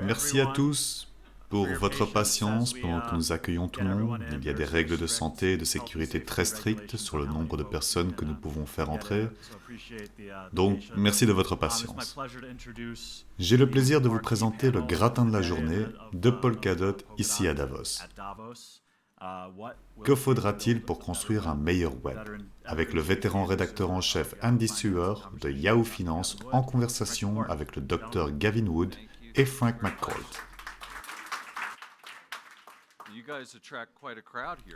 Merci à tous pour votre patience pendant que nous accueillons tout le monde. Il y a des règles de santé et de sécurité très strictes sur le nombre de personnes que nous pouvons faire entrer. Donc, merci de votre patience. J'ai le plaisir de vous présenter le gratin de la journée de Polkadot ici à Davos. Que faudra-t-il pour construire un meilleur web? Avec le vétéran rédacteur en chef Andy Stewart de Yahoo Finance en conversation avec le Dr Gavin Wood et Frank McCourt.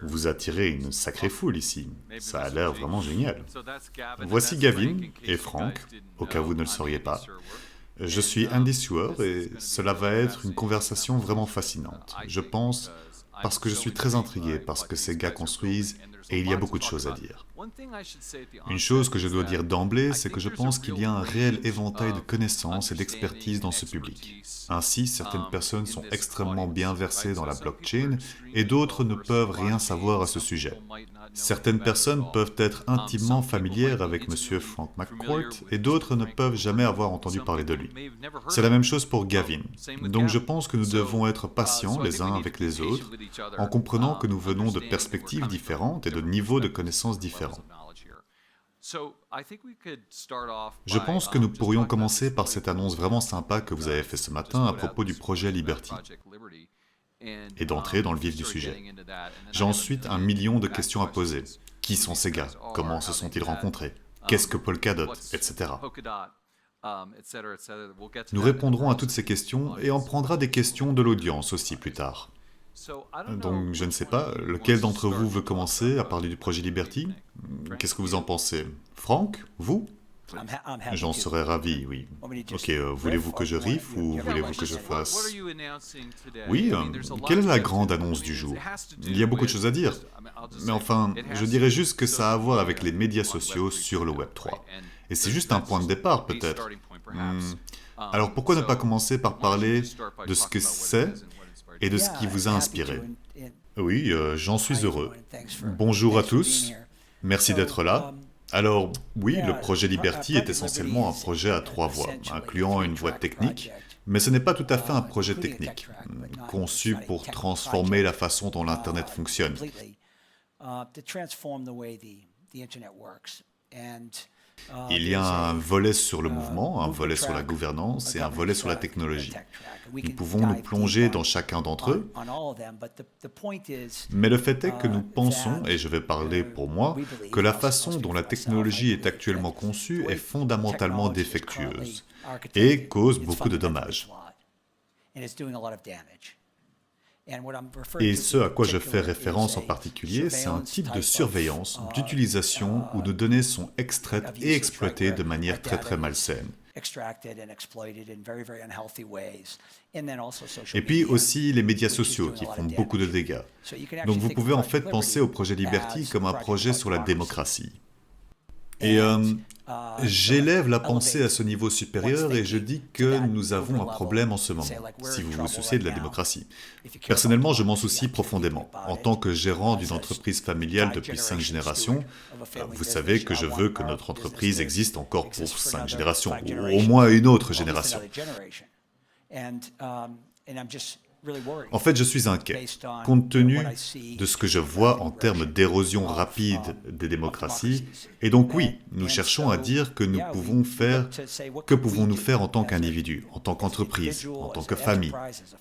Vous attirez une sacrée foule ici, ça a l'air vraiment génial. Voici Gavin et Frank, au cas où vous ne le sauriez pas. Je suis Andy Stewart et cela va être une conversation vraiment fascinante. Je pense parce que je suis très intrigué par ce que ces gars construisent et il y a beaucoup de choses à dire. Une chose que je dois dire d'emblée, c'est que je pense qu'il y a un réel éventail de connaissances et d'expertise dans ce public. Ainsi, certaines personnes sont extrêmement bien versées dans la blockchain et d'autres ne peuvent rien savoir à ce sujet. Certaines personnes peuvent être intimement familières avec M. Frank McCourt et d'autres ne peuvent jamais avoir entendu parler de lui. C'est la même chose pour Gavin. Donc je pense que nous devons être patients les uns avec les autres en comprenant que nous venons de perspectives différentes et de niveaux de connaissances différents. Je pense que nous pourrions commencer par cette annonce vraiment sympa que vous avez faite ce matin à propos du projet Liberty et d'entrer dans le vif du sujet. J'ai ensuite 1 million de questions à poser. Qui sont ces gars? Comment se sont-ils rencontrés? Qu'est-ce que Polkadot? Etc. Nous répondrons à toutes ces questions et on prendra des questions de l'audience aussi plus tard. Donc, je ne sais pas, lequel d'entre vous veut commencer à parler du projet Liberty? Qu'est-ce que vous en pensez? Frank? Vous? J'en serais ravi, oui. Ok, voulez-vous que je riff ou voulez-vous que je fasse... Oui, quelle est la grande annonce du jour? Il y a beaucoup de choses à dire. Mais enfin, je dirais juste que ça a à voir avec les médias sociaux sur le Web3. Et c'est juste un point de départ, peut-être. Alors pourquoi ne pas commencer par parler de ce que c'est et de ce qui vous a inspiré? Oui, j'en suis heureux. Bonjour à tous, merci d'être là. Alors, oui, le projet Liberty est essentiellement un projet à 3 voies, incluant une voie technique, mais ce n'est pas tout à fait un projet technique, conçu pour transformer la façon dont l'Internet fonctionne. Il y a un volet sur le mouvement, un volet sur la gouvernance et un volet sur la technologie. Nous pouvons nous plonger dans chacun d'entre eux, mais le fait est que nous pensons, et je vais parler pour moi, que la façon dont la technologie est actuellement conçue est fondamentalement défectueuse et cause beaucoup de dommages. Et ce à quoi je fais référence en particulier, c'est un type de surveillance, d'utilisation où nos données sont extraites et exploitées de manière très malsaine. Et puis aussi les médias sociaux qui font beaucoup de dégâts. Donc vous pouvez en fait penser au projet Liberty comme un projet sur la démocratie. Et j'élève la pensée à ce niveau supérieur et je dis que nous avons un problème en ce moment, si vous vous souciez de la démocratie. Personnellement, je m'en soucie profondément. En tant que gérant d'une entreprise familiale depuis 5 générations, vous savez que je veux que notre entreprise existe encore pour 5 générations, ou au moins une autre génération. En fait, je suis inquiet, compte tenu de ce que je vois en termes d'érosion rapide des démocraties. Et donc oui, nous cherchons à dire que nous pouvons faire, que pouvons-nous faire en tant qu'individu, en tant qu'entreprise, en tant que famille,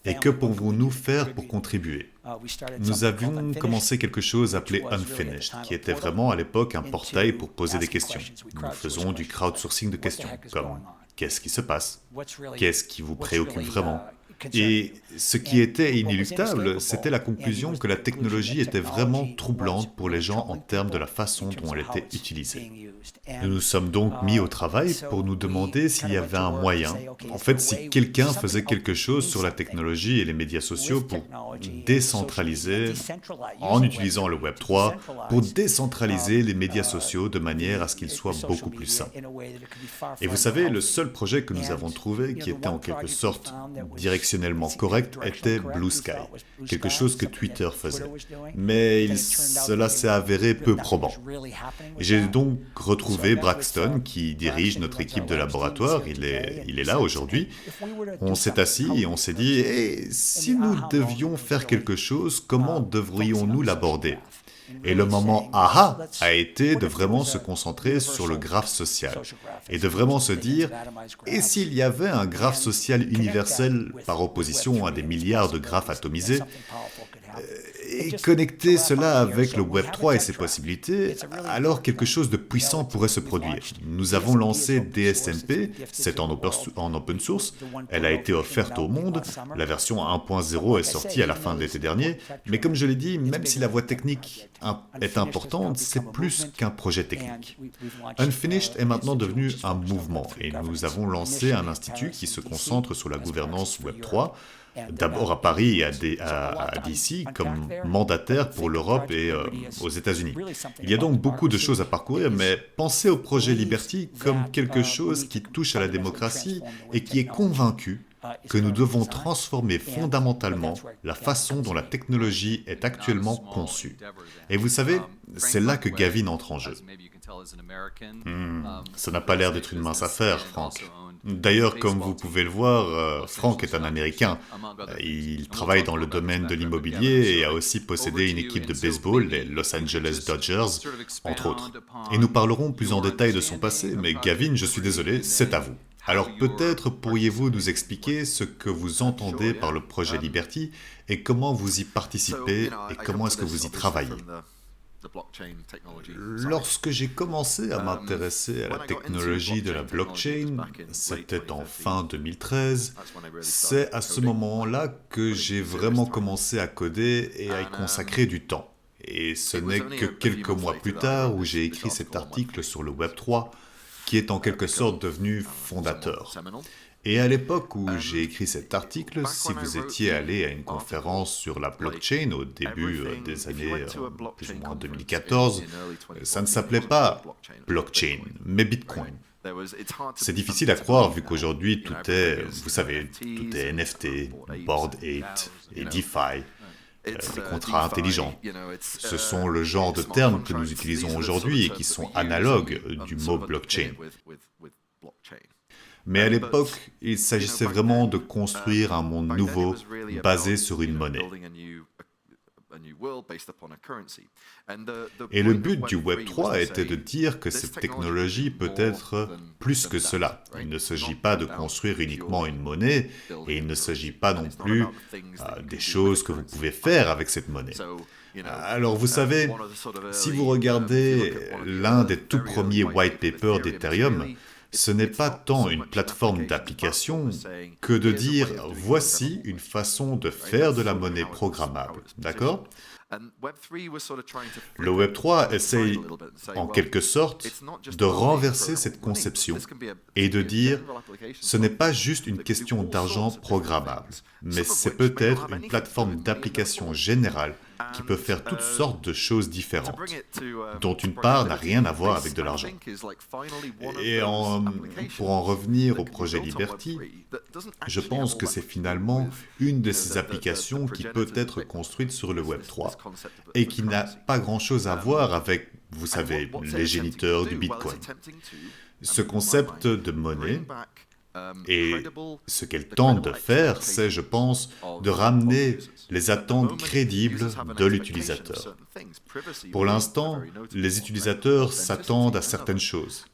et que pouvons-nous faire pour contribuer. Nous avions commencé quelque chose appelé Unfinished, qui était vraiment à l'époque un portail pour poser des questions. Nous faisons du crowdsourcing de questions, comme qu'est-ce qui se passe? Qu'est-ce qui vous préoccupe vraiment? Et ce qui était inéluctable, c'était la conclusion que la technologie était vraiment troublante pour les gens en termes de la façon dont elle était utilisée. Nous nous sommes donc mis au travail pour nous demander s'il y avait un moyen, en fait si quelqu'un faisait quelque chose sur la technologie et les médias sociaux pour décentraliser, en utilisant le Web3, pour décentraliser les médias sociaux de manière à ce qu'ils soient beaucoup plus sains. Et vous savez, le seul projet que nous avons trouvé qui était en quelque sorte direction rédactionnellement correct était Blue Sky, quelque chose que Twitter faisait. Mais cela s'est avéré peu probant. J'ai donc retrouvé Braxton, qui dirige notre équipe de laboratoire, il est là aujourd'hui. On s'est assis et on s'est dit, si nous devions faire quelque chose, comment devrions-nous l'aborder ? Et le moment aha a été de vraiment se concentrer sur le graphe social et de vraiment se dire, et s'il y avait un graphe social universel par opposition à des milliards de graphes atomisés, et connecter cela avec le Web3 et ses possibilités, alors quelque chose de puissant pourrait se produire. Nous avons lancé DSMP, c'est en open source, elle a été offerte au monde, la version 1.0 est sortie à la fin de l'été dernier, mais comme je l'ai dit, même si la voie technique est importante, c'est plus qu'un projet technique. Unfinished est maintenant devenu un mouvement, et nous avons lancé un institut qui se concentre sur la gouvernance Web3, d'abord à Paris et à DC comme mandataire pour l'Europe et aux États-Unis. Il y a donc beaucoup de choses à parcourir, mais pensez au projet Liberty comme quelque chose qui touche à la démocratie et qui est convaincu que nous devons transformer fondamentalement la façon dont la technologie est actuellement conçue. Et vous savez, c'est là que Gavin entre en jeu. Ça n'a pas l'air d'être une mince affaire, Frank. D'ailleurs, comme vous pouvez le voir, Frank est un Américain. Il travaille dans le domaine de l'immobilier et a aussi possédé une équipe de baseball, les Los Angeles Dodgers, entre autres. Et nous parlerons plus en détail de son passé, mais Gavin, je suis désolé, c'est à vous. Alors peut-être pourriez-vous nous expliquer ce que vous entendez par le projet Liberty et comment vous y participez et comment est-ce que vous y travaillez ? Lorsque j'ai commencé à m'intéresser à la technologie de la blockchain, c'était en fin 2013, c'est à ce moment-là que j'ai vraiment commencé à coder et à y consacrer du temps. Et ce n'est que quelques mois plus tard où j'ai écrit cet article sur le Web3, qui est en quelque sorte devenu fondateur. Et à l'époque où j'ai écrit cet article, si vous étiez allé à une conférence sur la blockchain au début des années plus ou moins 2014, ça ne s'appelait pas blockchain, mais Bitcoin. C'est difficile à croire vu qu'aujourd'hui tout est, vous savez, tout est NFT, Bored Ape et DeFi. Les contrats intelligents. Ce sont le genre de termes que nous utilisons aujourd'hui et qui sont analogues du mot blockchain. Mais à l'époque, il s'agissait vraiment de construire un monde nouveau basé sur une monnaie. Et le but du Web3 était de dire que cette technologie peut être plus que cela. Il ne s'agit pas de construire uniquement une monnaie, et il ne s'agit pas non plus des choses que vous pouvez faire avec cette monnaie. Alors vous savez, si vous regardez l'un des tout premiers white papers d'Ethereum, ce n'est pas tant une plateforme d'application que de dire « voici une façon de faire de la monnaie programmable ». D'accord ? Le Web3 essaye, en quelque sorte, de renverser cette conception et de dire « ce n'est pas juste une question d'argent programmable, mais c'est peut-être une plateforme d'application générale qui peut faire toutes sortes de choses différentes, dont une part n'a rien à voir avec de l'argent. » Et pour en revenir au projet Liberty, je pense que c'est finalement une de ces applications qui peut être construite sur le Web3 et qui n'a pas grand-chose à voir avec, vous savez, les géniteurs du Bitcoin. Ce concept de monnaie, et ce qu'elle tente de faire, c'est, je pense, de ramener les attentes crédibles de l'utilisateur. Pour l'instant, les utilisateurs s'attendent à certaines choses.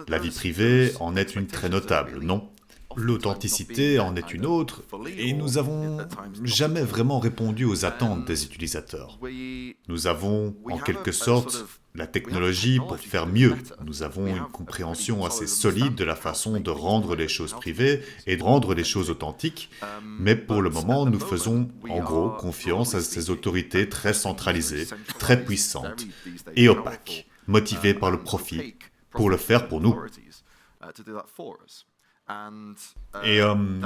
La vie privée en est une très notable, non ? L'authenticité en est une autre, et nous n'avons jamais vraiment répondu aux attentes des utilisateurs. Nous avons, en quelque sorte, la technologie pour faire mieux. Nous avons une compréhension assez solide de la façon de rendre les choses privées et de rendre les choses authentiques, mais pour le moment, nous faisons, en gros, confiance à ces autorités très centralisées, très puissantes et opaques, motivées par le profit, pour le faire pour nous. Et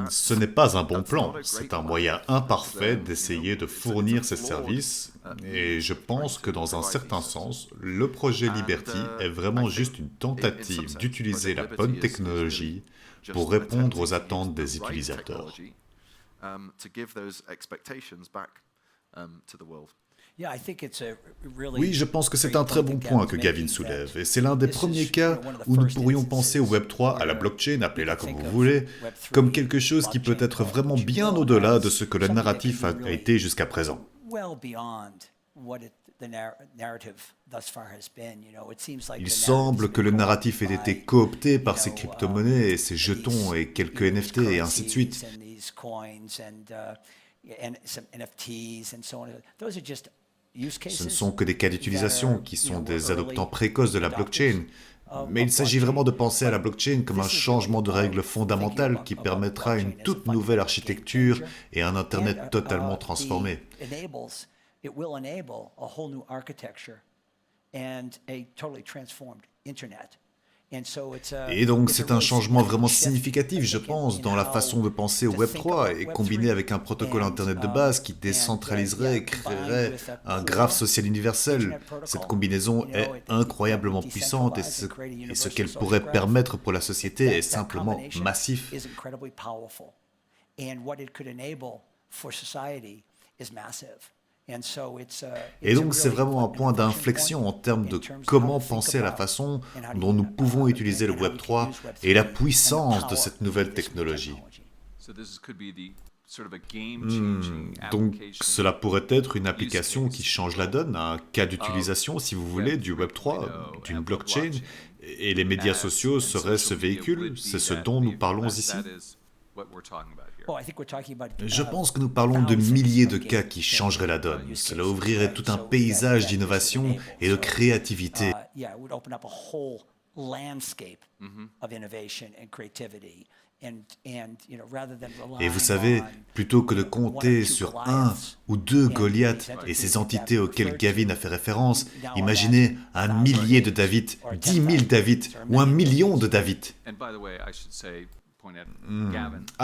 ce n'est pas un bon plan, c'est un moyen imparfait d'essayer de fournir ces services, et je pense que dans un certain sens, le projet Liberty est vraiment juste une tentative d'utiliser la bonne technologie pour répondre aux attentes des utilisateurs. Oui, je pense que c'est un très bon point que Gavin soulève, et c'est l'un des premiers cas où nous pourrions penser au Web3, à la blockchain, appelez-la comme vous voulez, comme quelque chose qui peut être vraiment bien au-delà de ce que le narratif a été jusqu'à présent. Il semble que le narratif ait été coopté par ces crypto-monnaies, ces jetons et quelques NFT et ainsi de suite. Ce ne sont que des cas d'utilisation qui sont des adoptants précoces de la blockchain, mais il s'agit vraiment de penser à la blockchain comme un changement de règles fondamentales qui permettra une toute nouvelle architecture et un Internet totalement transformé. Et donc c'est un changement vraiment significatif, je pense, dans la façon de penser au Web3 et combiné avec un protocole Internet de base qui décentraliserait et créerait un graphe social universel. Cette combinaison est incroyablement puissante et ce qu'elle pourrait permettre pour la société est simplement massif. Et donc c'est vraiment un point d'inflexion en termes de comment penser à la façon dont nous pouvons utiliser le Web3 et la puissance de cette nouvelle technologie. Donc cela pourrait être une application qui change la donne, un cas d'utilisation, si vous voulez, du Web3, d'une blockchain, et les médias sociaux seraient ce véhicule, c'est ce dont nous parlons ici. Je pense que nous parlons de milliers de cas qui changeraient la donne. Cela ouvrirait tout un paysage d'innovation et de créativité. Et vous savez, plutôt que de compter sur un ou deux Goliaths et ces entités auxquelles Gavin a fait référence, imaginez un millier de David, 10 000 David ou 1 million de David.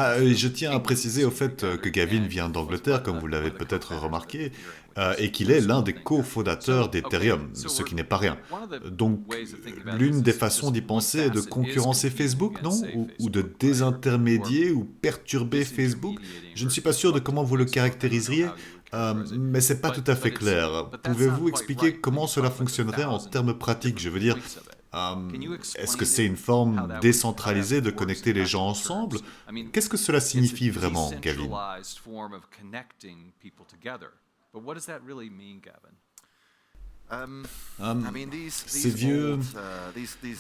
Je tiens à préciser au fait que Gavin vient d'Angleterre, comme vous l'avez peut-être remarqué, et qu'il est l'un des cofondateurs d'Ethereum, ce qui n'est pas rien. Donc, l'une des façons d'y penser est de concurrencer Facebook, non ? Ou de désintermédier ou perturber Facebook ? Je ne suis pas sûr de comment vous le caractériseriez, mais c'est pas tout à fait clair. Pouvez-vous expliquer comment cela fonctionnerait en termes pratiques ? Je veux dire, est-ce que c'est une forme décentralisée de connecter les gens ensemble ? Qu'est-ce que cela signifie vraiment, Gavin ?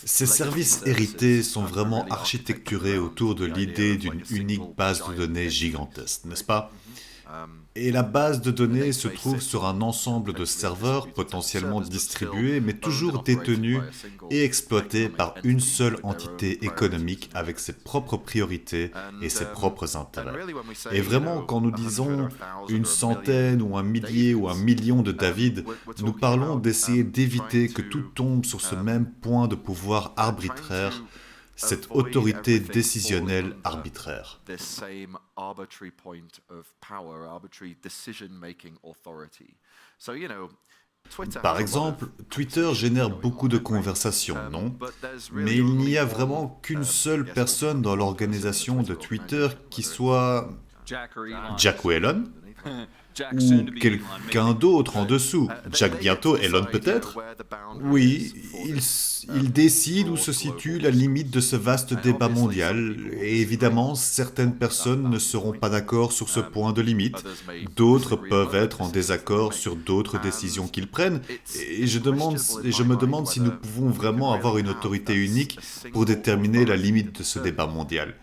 Ces services hérités sont vraiment architecturés autour de l'idée d'une unique base de données gigantesque, n'est-ce pas ? Et la base de données se trouve sur un ensemble de serveurs potentiellement distribués, mais toujours détenus et exploités par une seule entité économique avec ses propres priorités et ses propres intérêts. Et vraiment, quand nous disons une centaine ou un millier ou 1 million de David, nous parlons d'essayer d'éviter que tout tombe sur ce même point de pouvoir arbitraire, cette autorité décisionnelle arbitraire. Par exemple, Twitter génère beaucoup de conversations, non ? Mais il n'y a vraiment qu'une seule personne dans l'organisation de Twitter qui soit Jack ou Elon, ou quelqu'un d'autre en dessous. Jack bientôt, Elon peut-être ? Oui, il décide où se situe la limite de ce vaste débat mondial, et évidemment, certaines personnes ne seront pas d'accord sur ce point de limite, d'autres peuvent être en désaccord sur d'autres décisions qu'ils prennent, et je me demande si nous pouvons vraiment avoir une autorité unique pour déterminer la limite de ce débat mondial.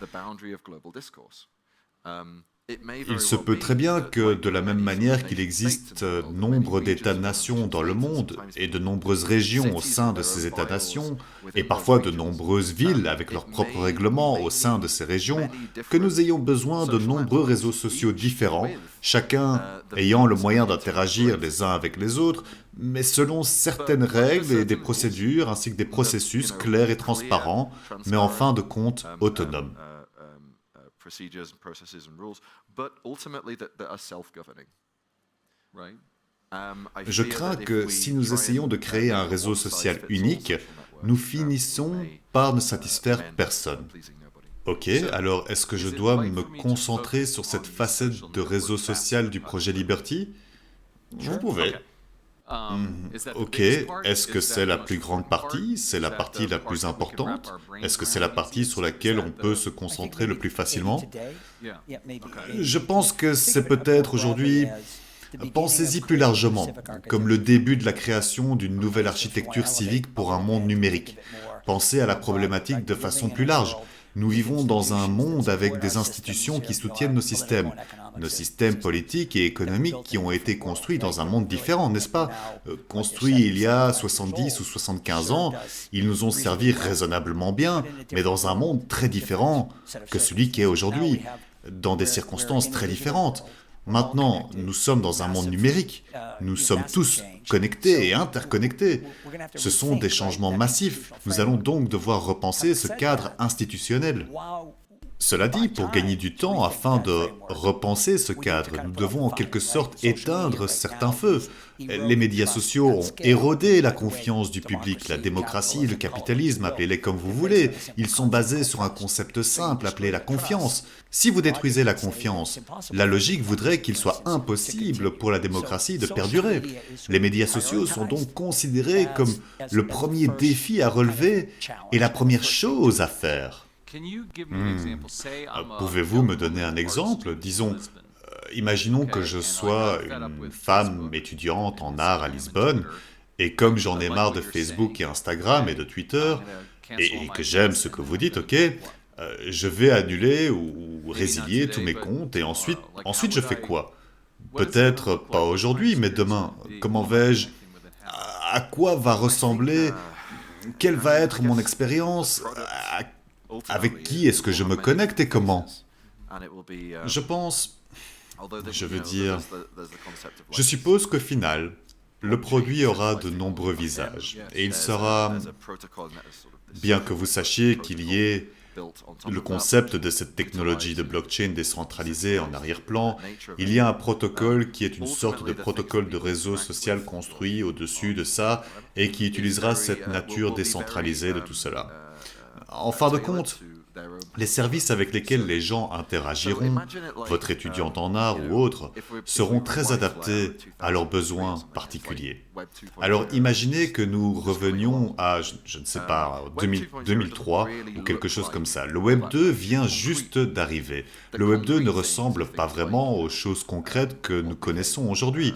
Il se peut très bien que, de la même manière qu'il existe nombre d'États-nations dans le monde et de nombreuses régions au sein de ces États-nations, et parfois de nombreuses villes avec leurs propres règlements au sein de ces régions, que nous ayons besoin de nombreux réseaux sociaux différents, chacun ayant le moyen d'interagir les uns avec les autres, mais selon certaines règles et des procédures ainsi que des processus clairs et transparents, mais en fin de compte autonomes. Procedures and processes and rules, but ultimately that are self-governing. Right? Je crains que si nous essayons de créer un réseau social unique, nous finissons par ne satisfaire personne. Ok, alors est-ce que je dois me concentrer sur cette facette de réseau social du projet Liberty? Vous pouvez. Ok, est-ce que c'est la plus grande partie? C'est la partie la plus importante? Est-ce que c'est la partie sur laquelle on peut se concentrer le plus facilement? Je pense que c'est peut-être aujourd'hui... Pensez-y plus largement, comme le début de la création d'une nouvelle architecture civique pour un monde numérique. Pensez à la problématique de façon plus large. Nous vivons dans un monde avec des institutions qui soutiennent nos systèmes politiques et économiques qui ont été construits dans un monde différent, n'est-ce pas? Construits il y a 70 ou 75 ans, ils nous ont servi raisonnablement bien, mais dans un monde très différent que celui qui est aujourd'hui, dans des circonstances très différentes. Maintenant, nous sommes dans un monde numérique. Nous sommes tous connectés et interconnectés. Ce sont des changements massifs. Nous allons donc devoir repenser ce cadre institutionnel. Cela dit, pour gagner du temps, afin de repenser ce cadre, nous devons en quelque sorte éteindre certains feux. Les médias sociaux ont érodé la confiance du public, la démocratie, le capitalisme, appelez-les comme vous voulez. Ils sont basés sur un concept simple, appelé la confiance. Si vous détruisez la confiance, la logique voudrait qu'il soit impossible pour la démocratie de perdurer. Les médias sociaux sont donc considérés comme le premier défi à relever et la première chose à faire. Pouvez-vous me donner un exemple? Disons, imaginons que je sois une femme étudiante en art à Lisbonne, et comme j'en ai marre de Facebook et Instagram et de Twitter, et que j'aime ce que vous dites, ok, je vais annuler ou résilier tous mes comptes, et ensuite je fais quoi? Peut-être pas aujourd'hui, mais demain. Comment vais-je... À quoi va ressembler... Quelle va être mon expérience? Avec qui est-ce que je me connecte et comment? Je pense, je suppose qu'au final, le produit aura de nombreux visages, et il sera, bien que vous sachiez qu'il y ait le concept de cette technologie de blockchain décentralisée en arrière-plan, il y a un protocole qui est une sorte de protocole de réseau social construit au-dessus de ça, et qui utilisera cette nature décentralisée de tout cela. En fin de compte, les services avec lesquels les gens interagiront, votre étudiante en art ou autre, seront très adaptés à leurs besoins particuliers. Alors imaginez que nous revenions à, je ne sais pas, 2003 ou quelque chose comme ça. Le Web 2 vient juste d'arriver. Le Web 2 ne ressemble pas vraiment aux choses concrètes que nous connaissons aujourd'hui.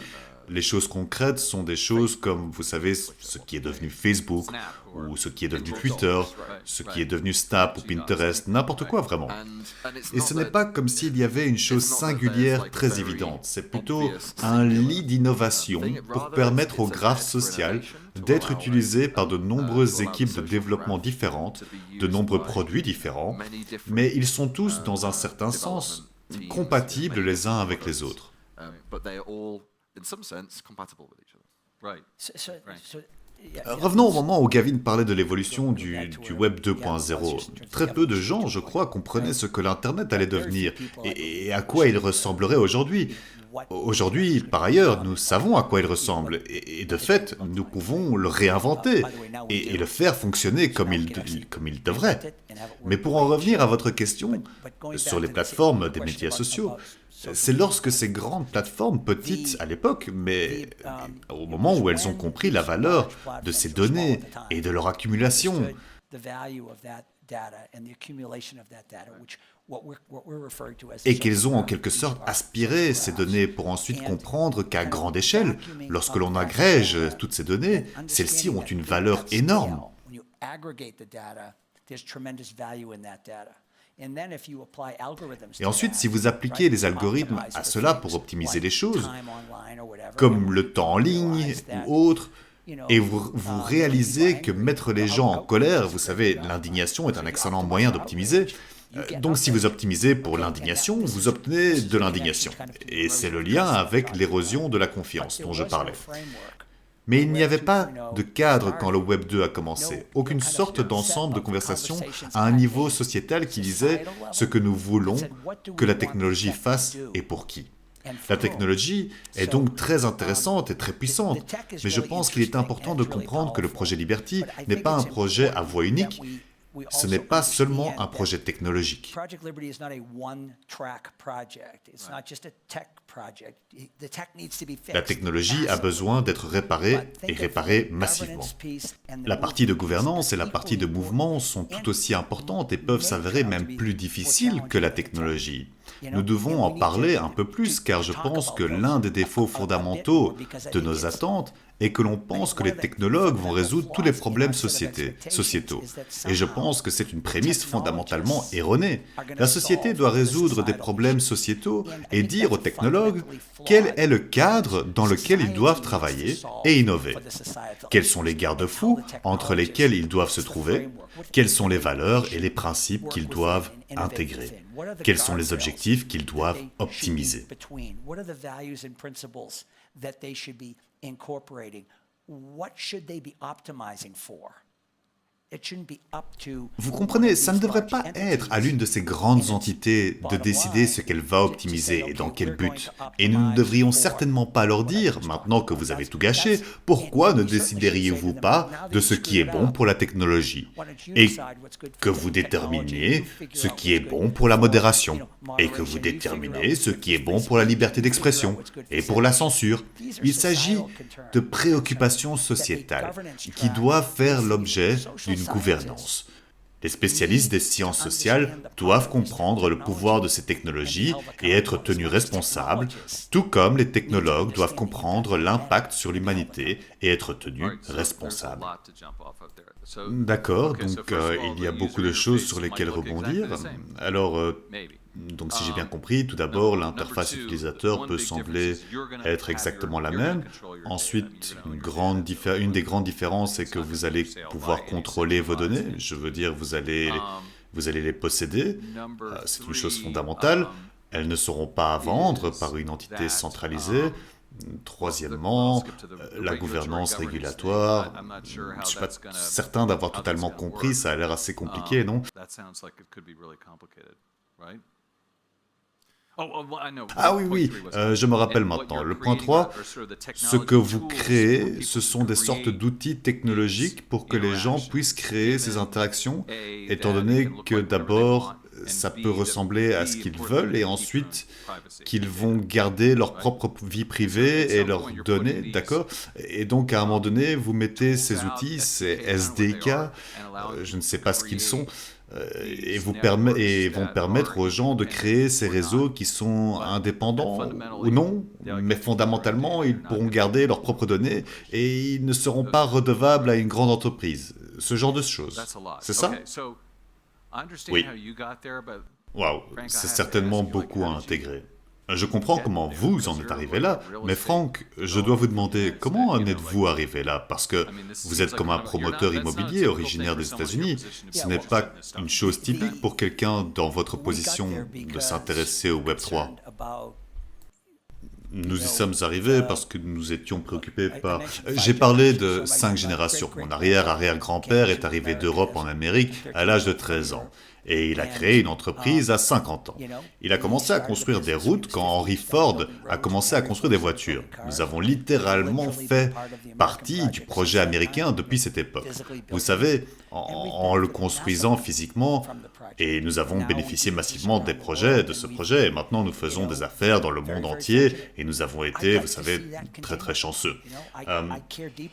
Les choses concrètes sont des choses comme, vous savez, ce qui est devenu Facebook, ou ce qui est devenu Twitter, ce qui est devenu Snap ou Pinterest, n'importe quoi vraiment. Et ce n'est pas comme s'il y avait une chose singulière très évidente, c'est plutôt un lit d'innovation pour permettre au graphe social d'être utilisé par de nombreuses équipes de développement différentes, de nombreux produits différents, mais ils sont tous, dans un certain sens, compatibles les uns avec les autres. Revenons au moment où Gavin parlait de l'évolution du Web 2.0. Très peu de gens, je crois, comprenaient ce que l'Internet allait devenir et à quoi il ressemblerait aujourd'hui. Aujourd'hui, par ailleurs, nous savons à quoi il ressemble et de fait, nous pouvons le réinventer et le faire fonctionner comme il devrait. Mais pour en revenir à votre question, sur les plateformes des médias sociaux, c'est lorsque ces grandes plateformes, petites à l'époque, mais au moment où elles ont compris la valeur de ces données et de leur accumulation, et qu'elles ont en quelque sorte aspiré ces données pour ensuite comprendre qu'à grande échelle, lorsque l'on agrège toutes ces données, celles-ci ont une valeur énorme. Et ensuite, si vous appliquez les algorithmes à cela pour optimiser les choses, comme le temps en ligne ou autre, et vous réalisez que mettre les gens en colère, vous savez, l'indignation est un excellent moyen d'optimiser. Donc si vous optimisez pour l'indignation, vous obtenez de l'indignation. Et c'est le lien avec l'érosion de la confiance dont je parlais. Mais il n'y avait pas de cadre quand le Web 2 a commencé, aucune sorte d'ensemble de conversation à un niveau sociétal qui disait ce que nous voulons que la technologie fasse et pour qui. La technologie est donc très intéressante et très puissante, mais je pense qu'il est important de comprendre que le projet Liberty n'est pas un projet à voie unique, Ce n'est pas seulement un projet technologique. La technologie a besoin d'être réparée et réparée massivement. La partie de gouvernance et la partie de mouvement sont tout aussi importantes et peuvent s'avérer même plus difficiles que la technologie. Nous devons en parler un peu plus car je pense que l'un des défauts fondamentaux de nos attentes est que l'on pense que les technologues vont résoudre tous les problèmes sociétaux. Et je pense que c'est une prémisse fondamentalement erronée. La société doit résoudre des problèmes sociétaux et dire aux technologues quel est le cadre dans lequel ils doivent travailler et innover. Quels sont les garde-fous entre lesquels ils doivent se trouver, quelles sont les valeurs et les principes qu'ils doivent intégrer, quels sont les objectifs qu'ils doivent optimiser. Vous comprenez, ça ne devrait pas être à l'une de ces grandes entités de décider ce qu'elle va optimiser et dans quel but. Et nous ne devrions certainement pas leur dire, maintenant que vous avez tout gâché, pourquoi ne décideriez-vous pas de ce qui est bon pour la technologie et que vous déterminiez ce qui est bon pour la modération et que vous déterminez ce qui est bon pour la liberté d'expression et pour la censure. Il s'agit de préoccupations sociétales qui doivent faire l'objet d'une gouvernance. Les spécialistes des sciences sociales doivent comprendre le pouvoir de ces technologies et être tenus responsables, tout comme les technologues doivent comprendre l'impact sur l'humanité et être tenus responsables. D'accord, donc il y a beaucoup de choses sur lesquelles rebondir. Alors, donc si j'ai bien compris, tout d'abord, l'interface utilisateur peut sembler être exactement la même. Ensuite, une des grandes différences, c'est que vous allez pouvoir contrôler vos données. Je veux dire, vous allez les posséder. C'est une chose fondamentale. Elles ne seront pas à vendre par une entité centralisée. Troisièmement, la gouvernance régulatoire. Je ne suis pas certain d'avoir totalement compris, ça a l'air assez compliqué, non? Ah oui, je me rappelle maintenant. Le point 3, ce que vous créez, ce sont des sortes d'outils technologiques pour que les gens puissent créer ces interactions, étant donné que d'abord, ça peut ressembler à ce qu'ils veulent et ensuite qu'ils vont garder leur propre vie privée et leurs données, d'accord? Et donc à un moment donné, vous mettez ces outils, ces SDK, je ne sais pas ce qu'ils sont, et vont permettre aux gens de créer ces réseaux qui sont indépendants ou non, mais fondamentalement, ils pourront garder leurs propres données et ils ne seront pas redevables à une grande entreprise. Ce genre de choses. C'est ça? Oui. Waouh, c'est certainement beaucoup à intégrer. Je comprends comment vous en êtes arrivé là, mais Franck, je dois vous demander, comment en êtes-vous arrivé là? Parce que vous êtes comme un promoteur immobilier originaire des États-Unis. Ce n'est pas une chose typique pour quelqu'un dans votre position de s'intéresser au Web3. Nous y sommes arrivés parce que nous étions préoccupés par... J'ai parlé de 5 générations. Mon arrière-arrière-grand-père est arrivé d'Europe en Amérique à l'âge de 13 ans. Et il a créé une entreprise à 50 ans. Il a commencé à construire des routes quand Henry Ford a commencé à construire des voitures. Nous avons littéralement fait partie du projet américain depuis cette époque. Vous savez, en le construisant physiquement, et nous avons bénéficié massivement de ce projet, et maintenant nous faisons des affaires dans le monde entier, et nous avons été, vous savez, très très chanceux.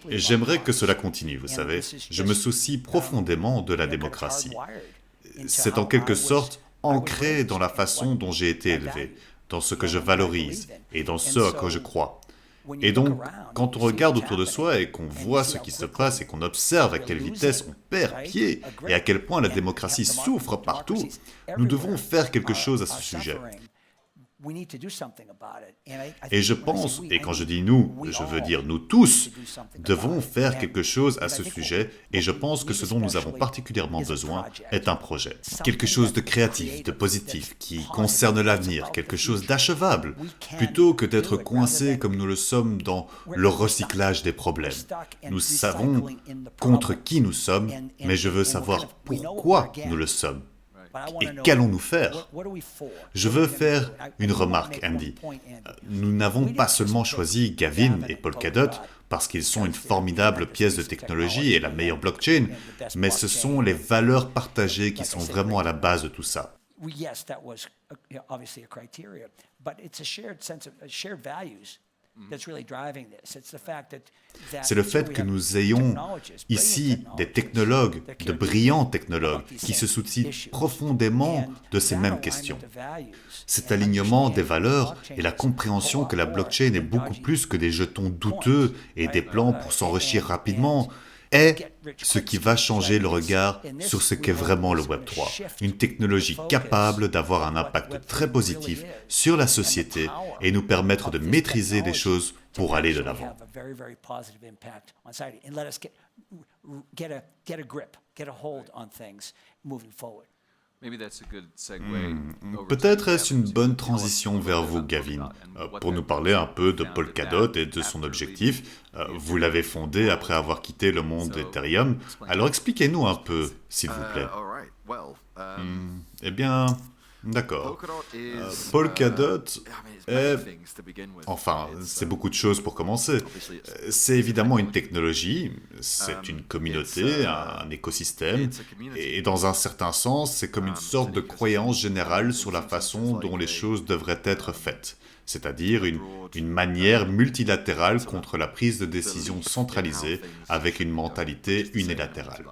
Et j'aimerais que cela continue, vous savez. Je me soucie profondément de la démocratie. C'est en quelque sorte ancré dans la façon dont j'ai été élevé, dans ce que je valorise et dans ce à quoi je crois. Et donc, quand on regarde autour de soi et qu'on voit ce qui se passe et qu'on observe à quelle vitesse on perd pied et à quel point la démocratie souffre partout, nous devons faire quelque chose à ce sujet. Et je pense, et quand je dis nous, je veux dire nous tous, devons faire quelque chose à ce sujet, et je pense que ce dont nous avons particulièrement besoin est un projet. Quelque chose de créatif, de positif, qui concerne l'avenir, quelque chose d'achevable, plutôt que d'être coincé comme nous le sommes dans le recyclage des problèmes. Nous savons contre qui nous sommes, mais je veux savoir pourquoi nous le sommes. Et qu'allons-nous faire? Je veux faire une remarque, Andy. Nous n'avons pas seulement choisi Gavin et Polkadot parce qu'ils sont une formidable pièce de technologie et la meilleure blockchain, mais ce sont les valeurs partagées qui sont vraiment à la base de tout ça. C'est le fait que nous ayons ici des technologues, de brillants technologues, qui se soucient profondément de ces mêmes questions. Cet alignement des valeurs et la compréhension que la blockchain est beaucoup plus que des jetons douteux et des plans pour s'enrichir rapidement, est ce qui va changer le regard sur ce qu'est vraiment le Web3. Une technologie capable d'avoir un impact très positif sur la société et nous permettre de maîtriser les choses pour aller de l'avant. Peut-être est-ce une bonne transition vers vous, Gavin, pour nous parler un peu de Polkadot et de son objectif. Vous l'avez fondé après avoir quitté le monde d'Ethereum. Alors expliquez-nous un peu, s'il vous plaît. Eh bien, d'accord. Polkadot est... Enfin, c'est beaucoup de choses pour commencer. C'est évidemment une technologie, c'est une communauté, un écosystème, et dans un certain sens, c'est comme une sorte de croyance générale sur la façon dont les choses devraient être faites, c'est-à-dire une manière multilatérale contre la prise de décision centralisée avec une mentalité unilatérale.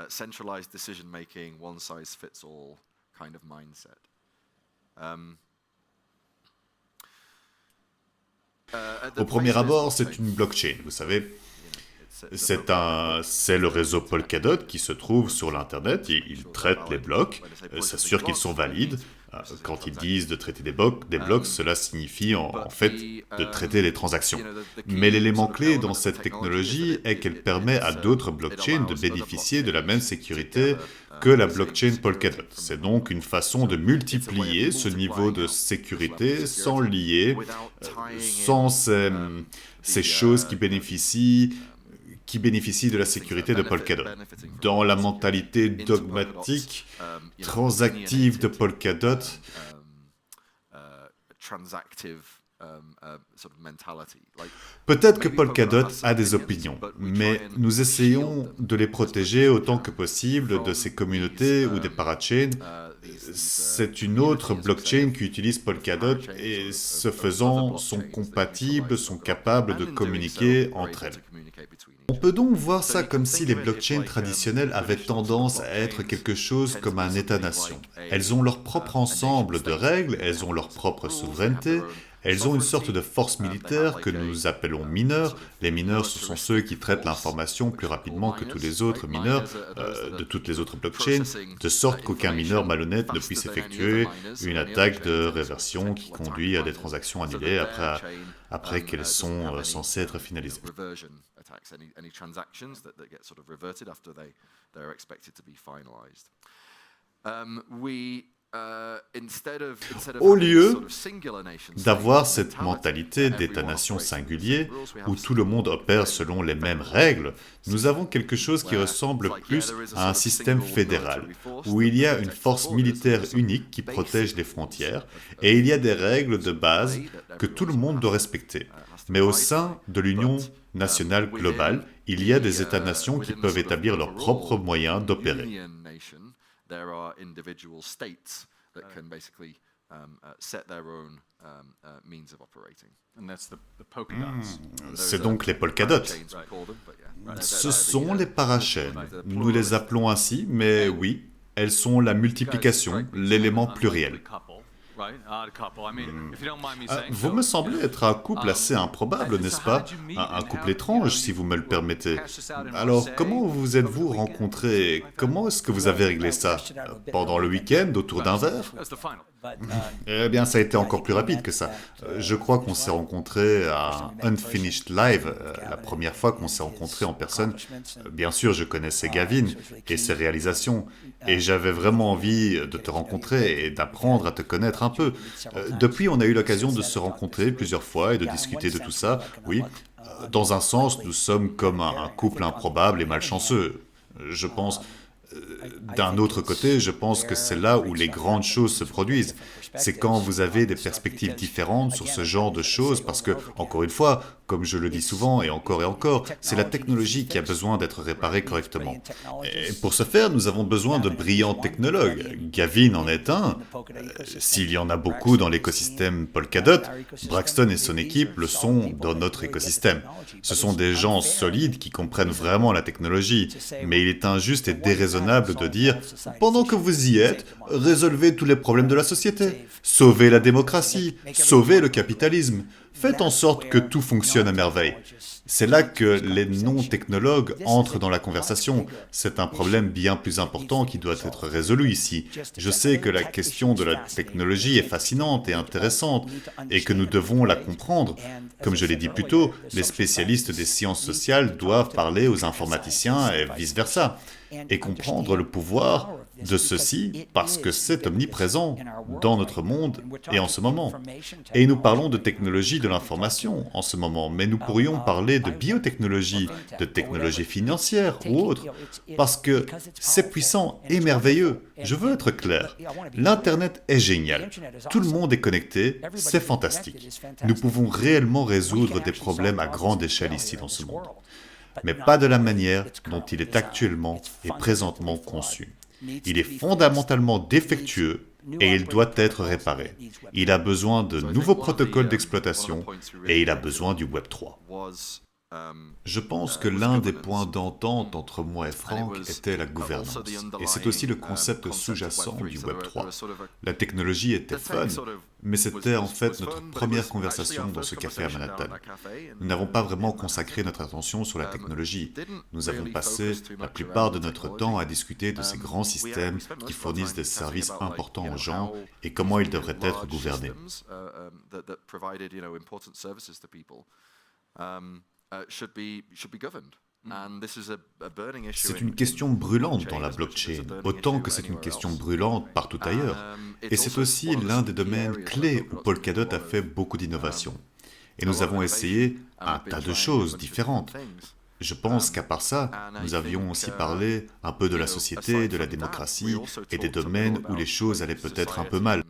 Centralized decision-making, one-size-fits-all kind of mindset. Au premier abord, c'est une blockchain, vous savez. C'est le réseau Polkadot qui se trouve sur l'Internet, il traite les blocs, s'assure qu'ils sont valides. Quand ils disent de traiter des blocs, cela signifie en fait de traiter les transactions. Mais l'élément clé dans cette technologie est qu'elle permet à d'autres blockchains de bénéficier de la même sécurité que la blockchain Polkadot. C'est donc une façon de multiplier ce niveau de sécurité sans lier, sans ces choses qui bénéficient de la sécurité de Polkadot. Dans la mentalité dogmatique, transactive de Polkadot, peut-être que Polkadot a des opinions, mais nous essayons de les protéger autant que possible de ces communautés ou des parachains. C'est une autre blockchain qui utilise Polkadot et ce faisant sont compatibles, sont capables de communiquer entre elles. On peut donc voir ça comme si les blockchains traditionnelles avaient tendance à être quelque chose comme un État-nation. Elles ont leur propre ensemble de règles, elles ont leur propre souveraineté, elles ont une sorte de force militaire que nous appelons mineurs. Les mineurs, ce sont ceux qui traitent l'information plus rapidement que tous les autres mineurs de toutes les autres blockchains, de sorte qu'aucun mineur malhonnête ne puisse effectuer une attaque de réversion qui conduit à des transactions annulées après qu'elles sont censées être finalisées. Au lieu d'avoir cette mentalité d'État-nation singulier, où tout le monde opère selon les mêmes règles, nous avons quelque chose qui ressemble plus à un système fédéral, où il y a une force militaire unique qui protège les frontières, et il y a des règles de base que tout le monde doit respecter. Mais au sein de l'Union nationale globale, il y a des États-nations qui peuvent établir leurs propres moyens d'opérer. C'est donc les Polkadot. Ce sont les parachaînes. Nous les appelons ainsi, mais oui, elles sont la multiplication, l'élément pluriel. Vous me semblez être un couple assez improbable, n'est-ce pas? Un couple étrange, si vous me le permettez. Alors, comment vous êtes-vous rencontrés? Comment est-ce que vous avez réglé ça? Pendant le week-end, autour d'un verre? Eh bien, ça a été encore plus rapide que ça. Je crois qu'on s'est rencontrés à Unfinished Live, la première fois qu'on s'est rencontrés en personne. Bien sûr, je connaissais Gavin et ses réalisations, et j'avais vraiment envie de te rencontrer et d'apprendre à te connaître un peu. Depuis, on a eu l'occasion de se rencontrer plusieurs fois et de discuter de tout ça, oui. Dans un sens, nous sommes comme un couple improbable et malchanceux. Je pense, d'un autre côté, je pense que c'est là où les grandes choses se produisent. C'est quand vous avez des perspectives différentes sur ce genre de choses, parce que, encore une fois, comme je le dis souvent et encore, c'est la technologie qui a besoin d'être réparée correctement. Et pour ce faire, nous avons besoin de brillants technologues. Gavin en est un. S'il y en a beaucoup dans l'écosystème Polkadot, Braxton et son équipe le sont dans notre écosystème. Ce sont des gens solides qui comprennent vraiment la technologie, mais il est injuste et déraisonnable de dire « Pendant que vous y êtes, résolvez tous les problèmes de la société, sauvez la démocratie, sauvez le capitalisme, faites en sorte que tout fonctionne à merveille. » C'est là que les non-technologues entrent dans la conversation. C'est un problème bien plus important qui doit être résolu ici. Je sais que la question de la technologie est fascinante et intéressante, et que nous devons la comprendre. Comme je l'ai dit plus tôt, les spécialistes des sciences sociales doivent parler aux informaticiens et vice-versa, et comprendre le pouvoir de ceci parce que c'est omniprésent dans notre monde et en ce moment. Et nous parlons de technologie de l'information en ce moment, mais nous pourrions parler de biotechnologie, de technologie financière ou autre, parce que c'est puissant et merveilleux. Je veux être clair, l'Internet est génial, tout le monde est connecté, c'est fantastique. Nous pouvons réellement résoudre des problèmes à grande échelle ici dans ce monde, mais pas de la manière dont il est actuellement et présentement conçu. Il est fondamentalement défectueux et il doit être réparé. Il a besoin de nouveaux protocoles d'exploitation et il a besoin du Web 3. Je pense que l'un des points d'entente entre moi et Frank était la gouvernance. Et c'est aussi le concept sous-jacent du Web 3. La technologie était fun, mais c'était en fait notre première conversation dans ce café à Manhattan. Nous n'avons pas vraiment consacré notre attention sur la technologie. Nous avons passé la plupart de notre temps à discuter de ces grands systèmes qui fournissent des services importants aux gens et comment ils devraient être gouvernés. C'est une question brûlante dans la blockchain, autant que c'est une question brûlante partout ailleurs. Et c'est aussi l'un des domaines clés où Polkadot a fait beaucoup d'innovations. Et nous avons essayé un tas de choses différentes. Je pense qu'à part ça, nous avions aussi parlé un peu de la société, de la démocratie et des domaines où les choses allaient peut-être un peu mal.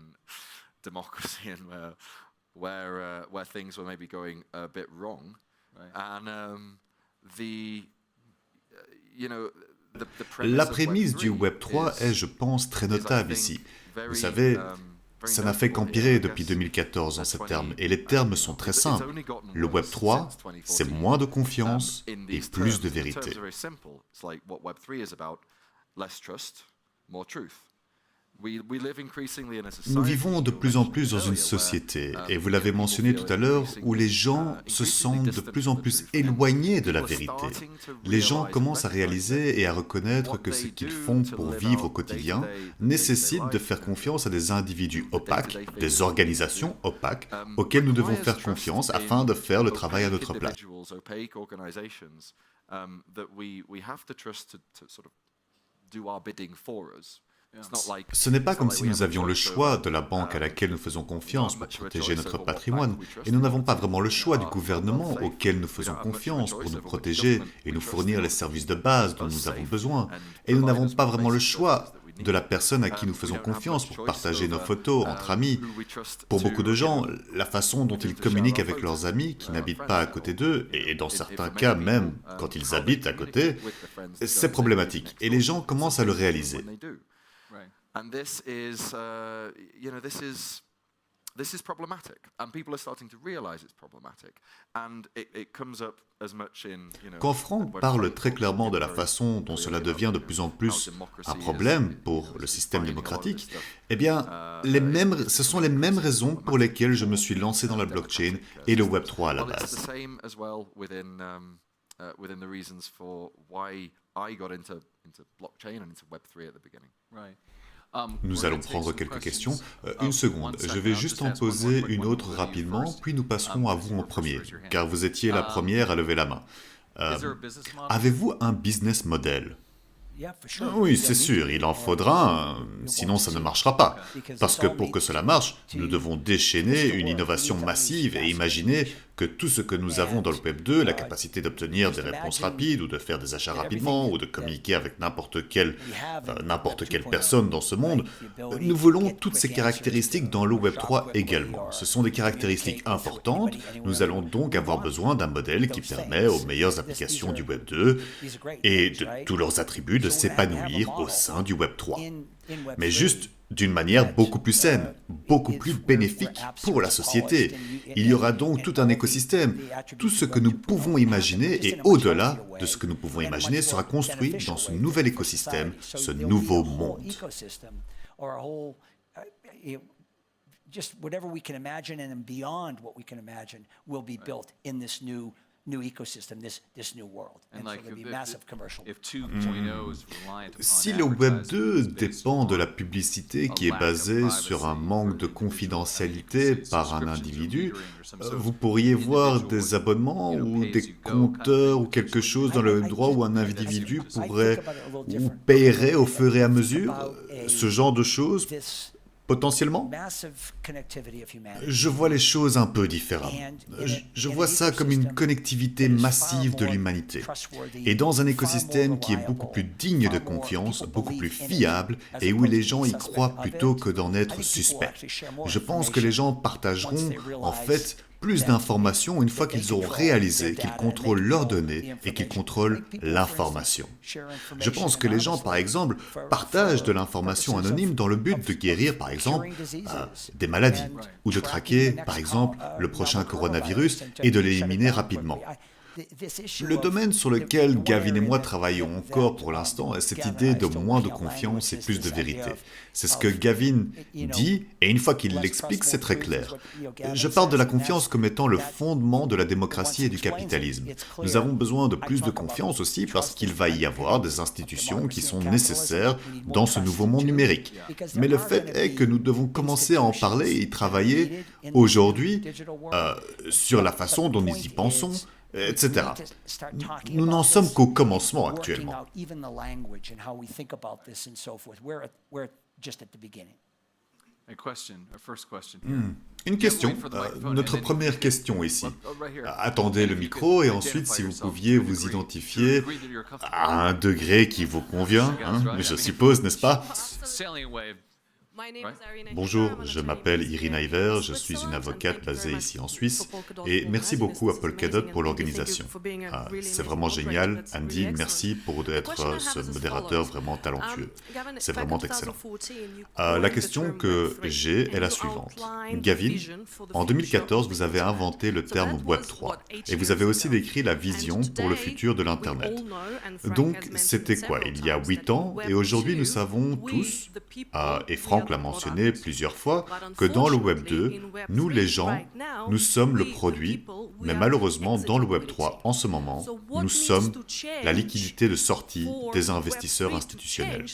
La prémisse du Web 3 est, je pense, très notable ici. Vous savez, ça n'a fait qu'empirer depuis 2014 en ces termes, et les termes sont très simples. Le Web 3, c'est moins de confiance et plus de vérité. Nous vivons de plus en plus dans une société, et vous l'avez mentionné tout à l'heure, où les gens se sentent de plus en plus éloignés de la vérité. Les gens commencent à réaliser et à reconnaître que ce qu'ils font pour vivre au quotidien nécessite de faire confiance à des individus opaques, des organisations opaques, auxquelles nous devons faire confiance afin de faire le travail à notre place. Ce n'est pas comme si nous avions le choix de la banque à laquelle nous faisons confiance pour protéger notre patrimoine, et nous n'avons pas vraiment le choix du gouvernement auquel nous faisons confiance pour nous protéger et nous fournir les services de base dont nous avons besoin, et nous n'avons pas vraiment le choix de la personne à qui nous faisons confiance pour partager nos photos entre amis. Pour beaucoup de gens, la façon dont ils communiquent avec leurs amis qui n'habitent pas à côté d'eux, et dans certains cas même quand ils habitent à côté, c'est problématique, et les gens commencent à le réaliser. And this is problematic, and people are starting to realize it's problematic, and it comes up as much in. Quand Frank parle très clairement de la façon dont cela devient de plus en plus un problème pour le système démocratique, eh bien, ce sont les mêmes raisons pour lesquelles je me suis lancé dans la blockchain et le Web 3 à la base. Within the reasons for why I got into blockchain and into Web 3 at the beginning. Right. Nous allons prendre quelques questions. Une seconde, je vais juste en poser une autre rapidement, puis nous passerons à vous en premier, car vous étiez la première à lever la main. Avez-vous un business model ? Oui, c'est sûr, il en faudra un, sinon ça ne marchera pas. Parce que pour que cela marche, nous devons déchaîner une innovation massive et imaginer que tout ce que nous avons dans le Web 2, la capacité d'obtenir des réponses rapides, ou de faire des achats rapidement, ou de communiquer avec n'importe quelle personne dans ce monde, nous voulons toutes ces caractéristiques dans le Web 3 également. Ce sont des caractéristiques importantes, nous allons donc avoir besoin d'un modèle qui permet aux meilleures applications du Web 2 et de tous leurs attributs de s'épanouir au sein du Web 3. Mais juste d'une manière beaucoup plus saine, beaucoup plus bénéfique pour la société. Il y aura donc tout un écosystème. Tout ce que nous pouvons imaginer et au-delà de ce que nous pouvons imaginer sera construit dans ce nouvel écosystème, ce nouveau monde. Si le Web 2 dépend de la publicité qui est basée sur un manque de confidentialité par un individu, vous pourriez voir des abonnements ou des compteurs ou quelque chose dans le Web 3 où un individu pourrait ou paierait au fur et à mesure ce genre de choses. Potentiellement, je vois les choses un peu différemment. Je vois ça comme une connectivité massive de l'humanité. Et dans un écosystème qui est beaucoup plus digne de confiance, beaucoup plus fiable, et où les gens y croient plutôt que d'en être suspects. Je pense que les gens partageront, en fait, plus d'informations une fois qu'ils auront réalisé qu'ils contrôlent leurs données et qu'ils contrôlent l'information. Je pense que les gens, par exemple, partagent de l'information anonyme dans le but de guérir, par exemple, des maladies, ou de traquer, par exemple, le prochain coronavirus et de l'éliminer rapidement. Le domaine sur lequel Gavin et moi travaillons encore pour l'instant est cette idée de moins de confiance et plus de vérité. C'est ce que Gavin dit, et une fois qu'il l'explique, c'est très clair. Je parle de la confiance comme étant le fondement de la démocratie et du capitalisme. Nous avons besoin de plus de confiance aussi parce qu'il va y avoir des institutions qui sont nécessaires dans ce nouveau monde numérique. Mais le fait est que nous devons commencer à en parler et y travailler aujourd'hui sur la façon dont nous y pensons, etc. Nous n'en sommes qu'au commencement actuellement. Une question, notre première question ici. Attendez le micro et ensuite si vous pouviez vous identifier à un degré qui vous convient, je suppose, n'est-ce pas ? Bonjour, je m'appelle Irina Iver, je suis une avocate basée ici en Suisse et merci beaucoup à Polkadot pour l'organisation. C'est vraiment génial, Andy, merci pour être ce modérateur vraiment talentueux. C'est vraiment excellent. La question que j'ai est la suivante. Gavin, en 2014, vous avez inventé le terme Web3 et vous avez aussi décrit la vision pour le futur de l'Internet. Donc, c'était quoi, il y a 8 ans et aujourd'hui nous savons tous, et Franck l'a mentionné plusieurs fois, que dans le Web 2, nous les gens, nous sommes le produit, mais malheureusement dans le Web 3, en ce moment, nous sommes la liquidité de sortie des investisseurs institutionnels.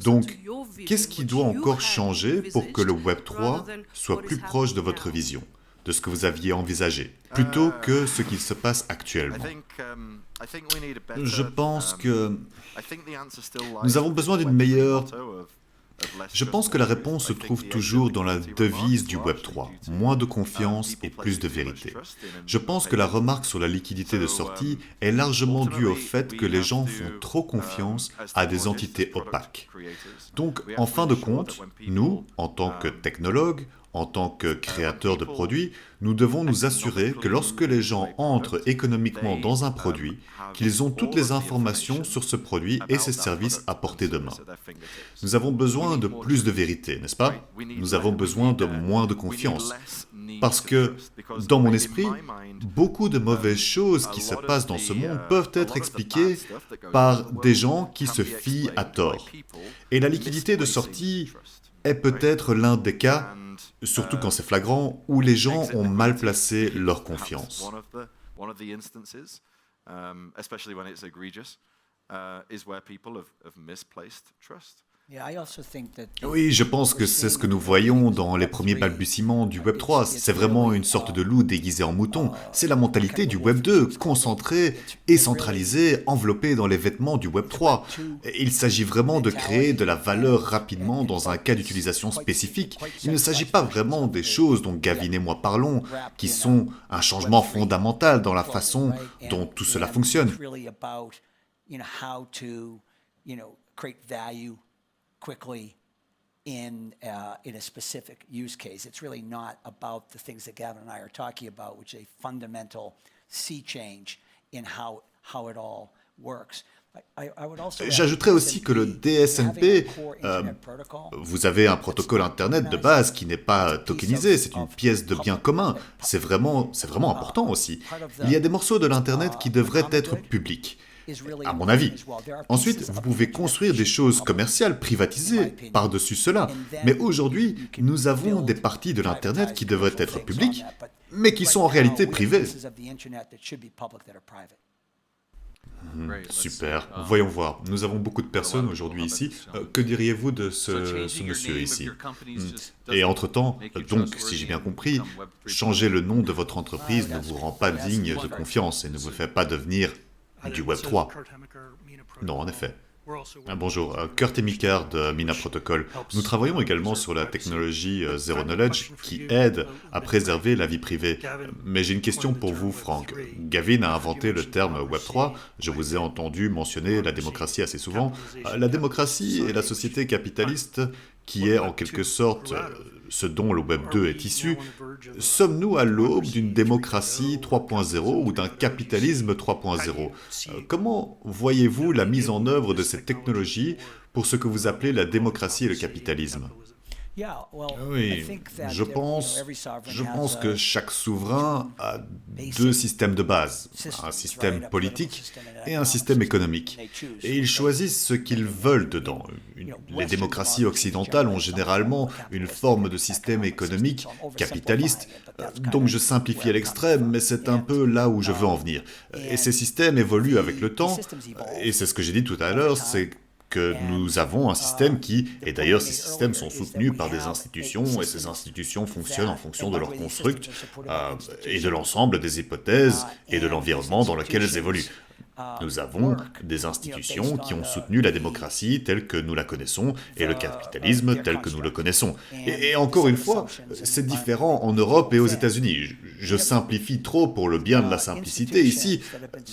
Donc, qu'est-ce qui doit encore changer pour que le Web 3 soit plus proche de votre vision, de ce que vous aviez envisagé, plutôt que ce qui se passe actuellement? Je pense que nous avons besoin d'une meilleure... Je pense que la réponse se trouve toujours dans la devise du Web3, moins de confiance et plus de vérité. Je pense que la remarque sur la liquidité de sortie est largement due au fait que les gens font trop confiance à des entités opaques. Donc, en fin de compte, nous, en tant que technologues, en tant que créateurs de produits, nous devons nous assurer que lorsque les gens entrent économiquement dans un produit, qu'ils ont toutes les informations sur ce produit et ses services à portée de main. Nous avons besoin de plus de vérité, n'est-ce pas? Nous avons besoin de moins de confiance. Parce que, dans mon esprit, beaucoup de mauvaises choses qui se passent dans ce monde peuvent être expliquées par des gens qui se fient à tort. Et la liquidité de sortie est peut-être l'un des cas, surtout quand c'est flagrant, où les gens ont mal placé leur confiance. Oui, je pense que c'est ce que nous voyons dans les premiers balbutiements du Web 3. C'est vraiment une sorte de loup déguisé en mouton. C'est la mentalité du Web 2, concentrée et centralisée, enveloppée dans les vêtements du Web 3. Il s'agit vraiment de créer de la valeur rapidement dans un cas d'utilisation spécifique. Il ne s'agit pas vraiment des choses dont Gavin et moi parlons, qui sont un changement fondamental dans la façon dont tout cela fonctionne. Quickly in a specific use case. It's really not about the things that Gavin and I are talking about, which is a fundamental sea change in how it all works. J'ajouterais aussi que le DSNP, vous avez un protocole Internet de base qui n'est pas tokenisé, c'est une pièce de bien commun. C'est vraiment important aussi. Il y a des morceaux de l'Internet qui devraient être publics, à mon avis. Ensuite, vous pouvez construire des choses commerciales, privatisées, par-dessus cela. Mais aujourd'hui, nous avons des parties de l'Internet qui devraient être publiques, mais qui sont en réalité privées. Super. Voyons voir. Nous avons beaucoup de personnes aujourd'hui ici. Que diriez-vous de ce monsieur ici? Et entre-temps, donc, si j'ai bien compris, changer le nom de votre entreprise ne vous rend pas digne de confiance et ne vous fait pas devenir du Web 3. Non, en effet. Bonjour, Kurt Emicard de Mina Protocol. Nous travaillons également sur la technologie Zero Knowledge qui aide à préserver la vie privée. Mais j'ai une question pour vous, Frank. Gavin a inventé le terme Web 3. Je vous ai entendu mentionner la démocratie assez souvent. La démocratie et la société capitaliste, qui est en quelque sorte ce dont le Web 2 est issu, sommes-nous à l'aube d'une démocratie 3.0 ou d'un capitalisme 3.0 ? Comment voyez-vous la mise en œuvre de cette technologie pour ce que vous appelez la démocratie et le capitalisme ? Oui, je pense que chaque souverain a deux systèmes de base, un système politique et un système économique. Et ils choisissent ce qu'ils veulent dedans. Les démocraties occidentales ont généralement une forme de système économique capitaliste, donc je simplifie à l'extrême, mais c'est un peu là où je veux en venir. Et ces systèmes évoluent avec le temps, et c'est ce que j'ai dit tout à l'heure, c'est que nous avons un système qui, et d'ailleurs ces systèmes sont soutenus par des institutions, et ces institutions fonctionnent en fonction de leur construct et de l'ensemble des hypothèses et de l'environnement dans lequel elles évoluent. Nous avons des institutions qui ont soutenu la démocratie telle que nous la connaissons et le capitalisme tel que nous le connaissons. Et encore une fois, c'est différent en Europe et aux États-Unis. Je simplifie trop pour le bien de la simplicité ici,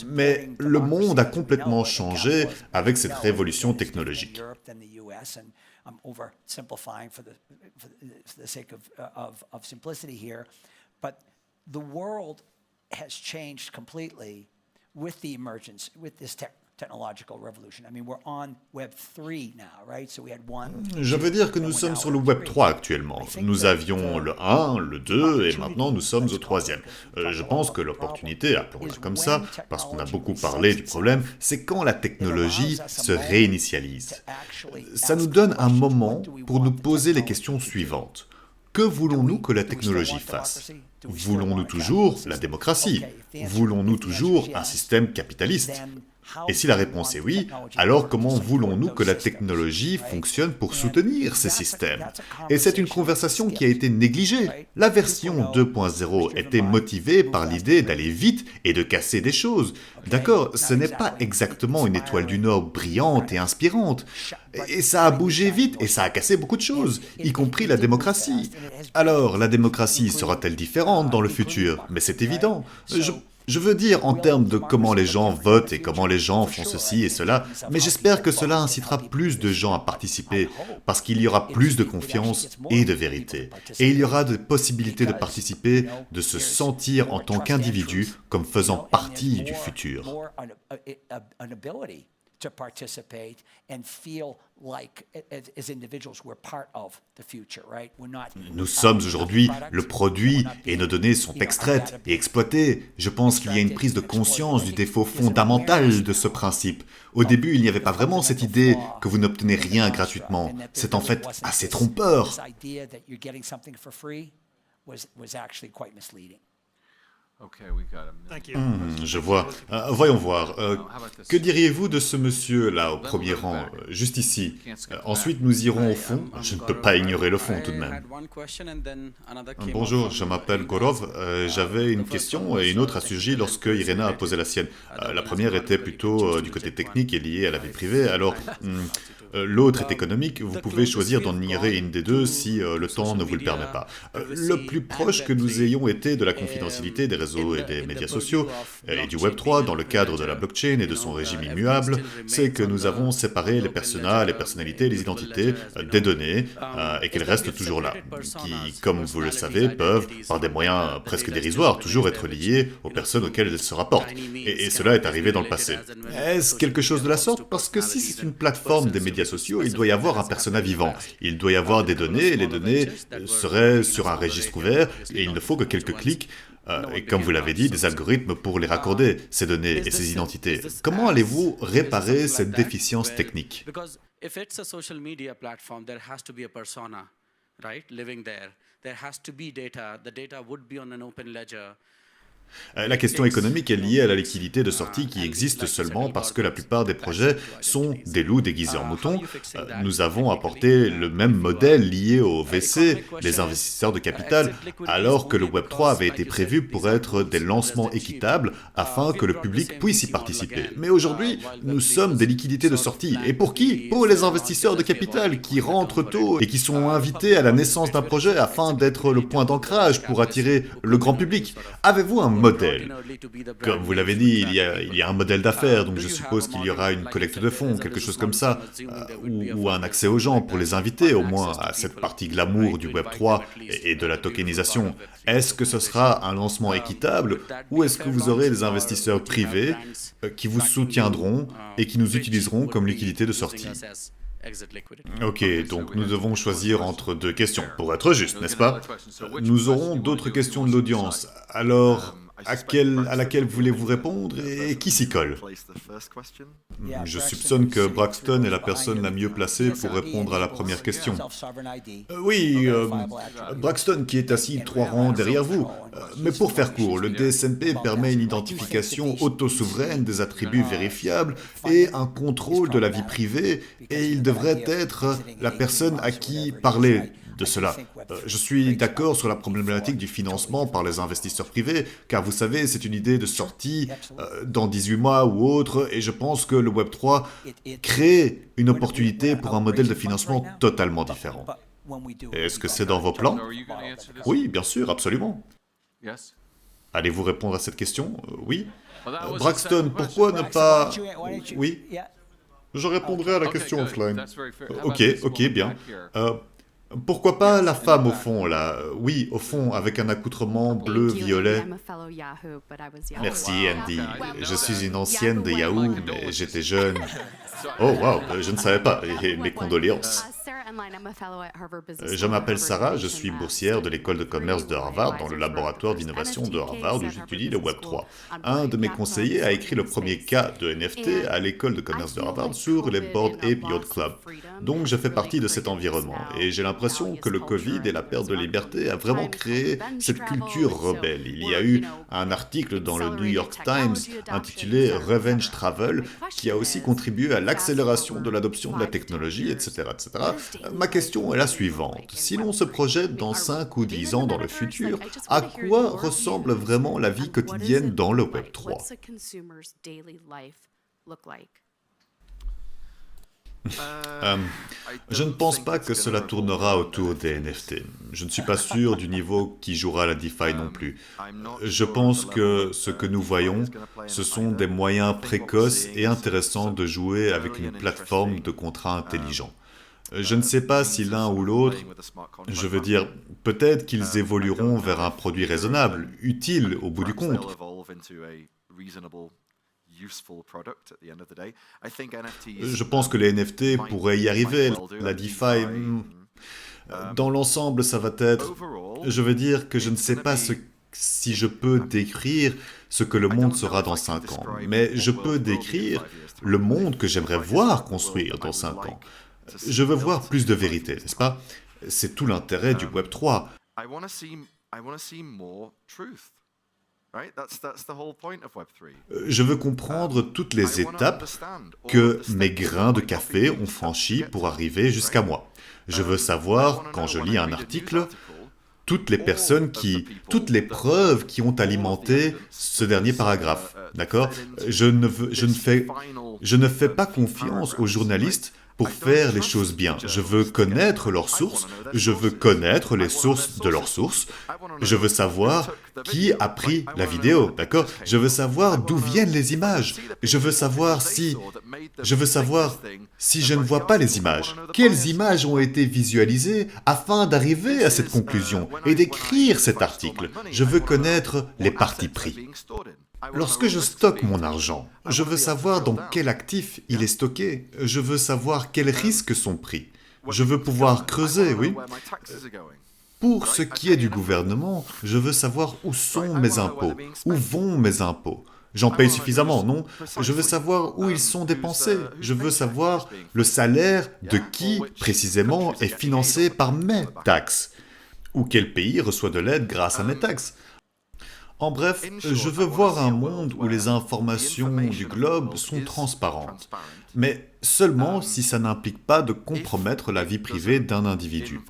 mais le monde a complètement changé avec cette révolution technologique. With the emergence, with this technological revolution. I mean, we're on Web 3 now, right? So we had one. Je veux dire que nous sommes sur le Web 3 actuellement. Nous avions le 1, le 2, et maintenant nous sommes au 3e. Je pense que l'opportunité, appelons-la comme ça, parce qu'on a beaucoup parlé du problème, c'est quand la technologie se réinitialise. Ça nous donne un moment pour nous poser les questions suivantes. Que voulons-nous que la technologie fasse ? Voulons-nous toujours la démocratie ? Voulons-nous toujours un système capitaliste ? Et si la réponse est oui, alors comment voulons-nous que la technologie fonctionne pour soutenir ces systèmes ? Et c'est une conversation qui a été négligée. La version 2.0 était motivée par l'idée d'aller vite et de casser des choses. D'accord, ce n'est pas exactement une étoile du Nord brillante et inspirante. Et ça a bougé vite et ça a cassé beaucoup de choses, y compris la démocratie. Alors, la démocratie sera-t-elle différente dans le futur ? Mais c'est évident. Je veux dire en termes de comment les gens votent et comment les gens font ceci et cela, mais j'espère que cela incitera plus de gens à participer, parce qu'il y aura plus de confiance et de vérité. Et il y aura des possibilités de participer, de se sentir en tant qu'individu comme faisant partie du futur. To participate and feel like as individuals we're part of the future, right? Nous sommes aujourd'hui le produit et nos données sont extraites et exploitées. Je pense qu'il y a une prise de conscience du défaut fondamental de ce principe. Au début, il n'y avait pas vraiment cette idée que vous n'obtenez rien gratuitement. C'est en fait assez trompeur. Je vois. Voyons voir. Que diriez-vous de ce monsieur-là, au premier rang, juste ici? Ensuite, nous irons au fond. Je ne peux pas ignorer le fond, tout de même. Bonjour, je m'appelle Gorov. J'avais une question et une autre a surgi lorsque Irena a posé la sienne. La première était plutôt du côté technique et liée à la vie privée. Alors, l'autre est économique, vous pouvez choisir d'en ignorer une des deux si le temps ne vous le permet pas. Le plus proche que nous ayons été de la confidentialité des réseaux et des médias sociaux et du Web3 dans le cadre de la blockchain et de son régime immuable, c'est que nous avons séparé les personas, les personnalités, les identités des données et qu'elles restent toujours là, qui, comme vous le savez, peuvent, par des moyens presque dérisoires, toujours être liées aux personnes auxquelles elles se rapportent. Et cela est arrivé dans le passé. Est-ce quelque chose de la sorte? Parce que si c'est une plateforme des médias sociaux, il doit y avoir un persona vivant. Il doit y avoir des données, et les données seraient sur un registre ouvert, et il ne faut que quelques clics, et comme vous l'avez dit, des algorithmes pour les raccorder, ces données et ces identités. Comment allez-vous réparer cette déficience technique? La question économique est liée à la liquidité de sortie qui existe seulement parce que la plupart des projets sont des loups déguisés en moutons. Nous avons apporté le même modèle lié au VC, les investisseurs de capital, alors que le Web3 avait été prévu pour être des lancements équitables afin que le public puisse y participer. Mais aujourd'hui, nous sommes des liquidités de sortie. Et pour qui? Pour les investisseurs de capital qui rentrent tôt et qui sont invités à la naissance d'un projet afin d'être le point d'ancrage pour attirer le grand public. Avez-vous un modèle? Comme vous l'avez dit, il y a un modèle d'affaires, donc je suppose qu'il y aura une collecte de fonds, quelque chose comme ça, ou un accès aux gens pour les inviter au moins à cette partie glamour du Web3 et de la tokenisation. Est-ce que ce sera un lancement équitable ou est-ce que vous aurez des investisseurs privés qui vous soutiendront et qui nous utiliseront comme liquidité de sortie? Ok, donc nous devons choisir entre deux questions, pour être juste, n'est-ce pas? Nous aurons d'autres questions de l'audience, alors à laquelle voulez-vous répondre et qui s'y colle? Je soupçonne que Braxton est la personne la mieux placée pour répondre à la première question. Oui, Braxton qui est assis 3 rangs derrière vous. Mais pour faire court, le DSMP permet une identification auto-souveraine des attributs vérifiables et un contrôle de la vie privée, et il devrait être la personne à qui parler de cela. Je suis d'accord sur la problématique du financement par les investisseurs privés, car vous savez, c'est une idée de sortie dans 18 mois ou autre, et je pense que le Web3 crée une opportunité pour un modèle de financement totalement différent. Est-ce que c'est dans vos plans? Oui, bien sûr, absolument. Allez-vous répondre à cette question? Oui. Braxton, pourquoi ne pas... Oui. Je répondrai à la question offline. Ok, bien. Pourquoi pas la femme au fond, là? Oui, au fond, avec un accoutrement bleu-violet. Merci, Andy. Je suis une ancienne de Yahoo, mais j'étais jeune. Oh, wow, je ne savais pas, et mes condoléances. Je m'appelle Sarah, je suis boursière de l'école de commerce de Harvard dans le laboratoire d'innovation de Harvard où j'étudie le Web3. Un de mes conseillers a écrit le premier cas de NFT à l'école de commerce de Harvard sur les Bored Ape Yacht Club. Donc je fais partie de cet environnement et j'ai l'impression que le Covid et la perte de liberté a vraiment créé cette culture rebelle. Il y a eu un article dans le New York Times intitulé Revenge Travel qui a aussi contribué à l'accélération de l'adoption de la technologie, etc., etc. Ma question est la suivante. Si l'on se projette dans 5 ou 10 ans dans le futur, à quoi ressemble vraiment la vie quotidienne dans le Web3? Je ne pense pas que cela tournera autour des NFT. Je ne suis pas sûr du niveau qui jouera la DeFi non plus. Je pense que ce que nous voyons, ce sont des moyens précoces et intéressants de jouer avec une plateforme de contrats intelligents. Je ne sais pas si l'un ou l'autre, je veux dire, peut-être qu'ils évolueront vers un produit raisonnable, utile au bout du compte. Je pense que les NFT pourraient y arriver. La DeFi, dans l'ensemble, ça va être... Je veux dire que je ne sais pas si je peux décrire ce que le monde sera dans 5 ans, mais je peux décrire le monde que j'aimerais voir construire dans 5 ans. Je veux voir plus de vérité, n'est-ce pas? C'est tout l'intérêt du Web3. Je veux comprendre toutes les étapes que mes grains de café ont franchies pour arriver jusqu'à moi. Je veux savoir, quand je lis un article, toutes les preuves qui ont alimenté ce dernier paragraphe, d'accord ? Je ne fais pas confiance aux journalistes pour faire les choses bien. Je veux connaître leurs sources, je veux connaître les sources de leurs sources, je veux savoir qui a pris la vidéo, d'accord ? Je veux savoir d'où viennent les images, je veux savoir si je ne vois pas les images, quelles images ont été visualisées afin d'arriver à cette conclusion et d'écrire cet article. Je veux connaître les partis pris. Lorsque je stocke mon argent, je veux savoir dans quel actif il est stocké. Je veux savoir quels risques sont pris. Je veux pouvoir creuser, oui. Pour ce qui est du gouvernement, je veux savoir où sont mes impôts, où vont mes impôts. J'en paye suffisamment, non ? Je veux savoir où ils sont dépensés. Je veux savoir le salaire de qui, précisément, est financé par mes taxes. Ou quel pays reçoit de l'aide grâce à mes taxes. En bref, je veux voir un monde où les informations du globe sont transparentes, mais seulement si ça n'implique pas de compromettre la vie privée d'un individu.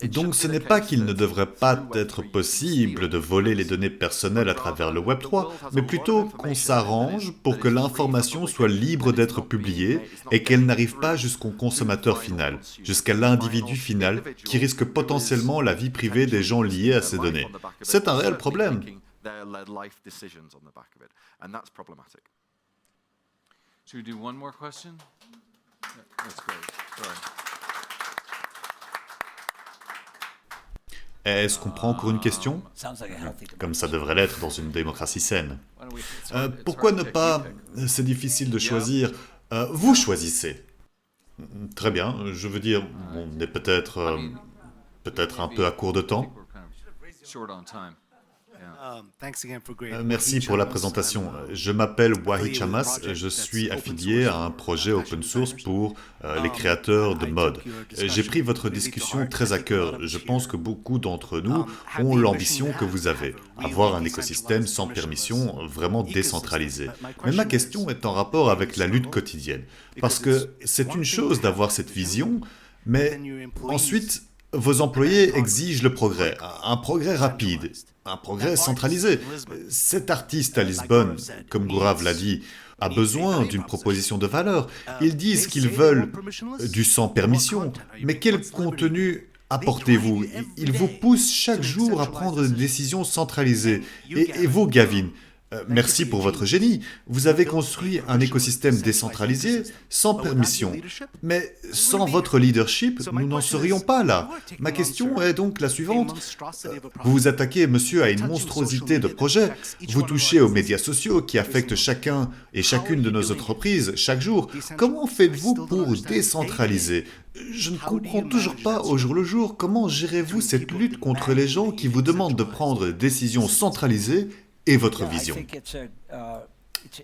Donc ce n'est pas qu'il ne devrait pas être possible de voler les données personnelles à travers le Web 3, mais plutôt qu'on s'arrange pour que l'information soit libre d'être publiée et qu'elle n'arrive pas jusqu'au consommateur final, jusqu'à l'individu final qui risque potentiellement la vie privée des gens liés à ces données. C'est un réel problème. Should we do one more question? That's great. Sorry. Est-ce qu'on prend encore une question ? Comme ça devrait l'être dans une démocratie saine. Pourquoi ne pas... C'est difficile de choisir. Vous choisissez. Très bien, je veux dire, on est peut-être un peu à court de temps. Merci pour la présentation. Je m'appelle Wahid Chamas, je suis affilié à un projet open source pour les créateurs de mode. J'ai pris votre discussion très à cœur. Je pense que beaucoup d'entre nous ont l'ambition que vous avez, avoir un écosystème sans permission, vraiment décentralisé. Mais ma question est en rapport avec la lutte quotidienne, parce que c'est une chose d'avoir cette vision, mais ensuite, vos employés exigent le progrès, un progrès rapide, un progrès centralisé. Cet artiste à Lisbonne, comme Gourav l'a dit, a besoin d'une proposition de valeur. Ils disent qu'ils veulent du sans permission, mais quel contenu apportez-vous ? Ils vous poussent chaque jour à prendre des décisions centralisées. Et vous, Gavin, merci pour votre génie. Vous avez construit un écosystème décentralisé, sans permission. Mais sans votre leadership, nous n'en serions pas là. Ma question est donc la suivante. Vous vous attaquez, monsieur, à une monstruosité de projets. Vous touchez aux médias sociaux qui affectent chacun et chacune de nos entreprises chaque jour. Comment faites-vous pour décentraliser ? Je ne comprends toujours pas au jour le jour comment gérez-vous cette lutte contre les gens qui vous demandent de prendre des décisions centralisées et votre vision.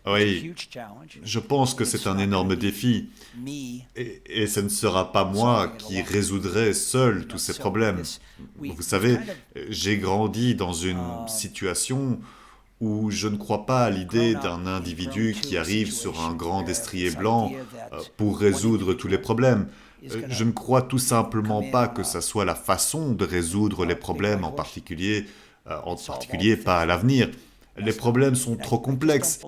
Oui, je pense que c'est un énorme défi. Et ce ne sera pas moi qui résoudrai seul tous ces problèmes. Vous savez, j'ai grandi dans une situation où je ne crois pas à l'idée d'un individu qui arrive sur un grand destrier blanc pour résoudre tous les problèmes. Je ne crois tout simplement pas que ça soit la façon de résoudre les problèmes, en particulier pas à l'avenir. Les problèmes sont trop complexes.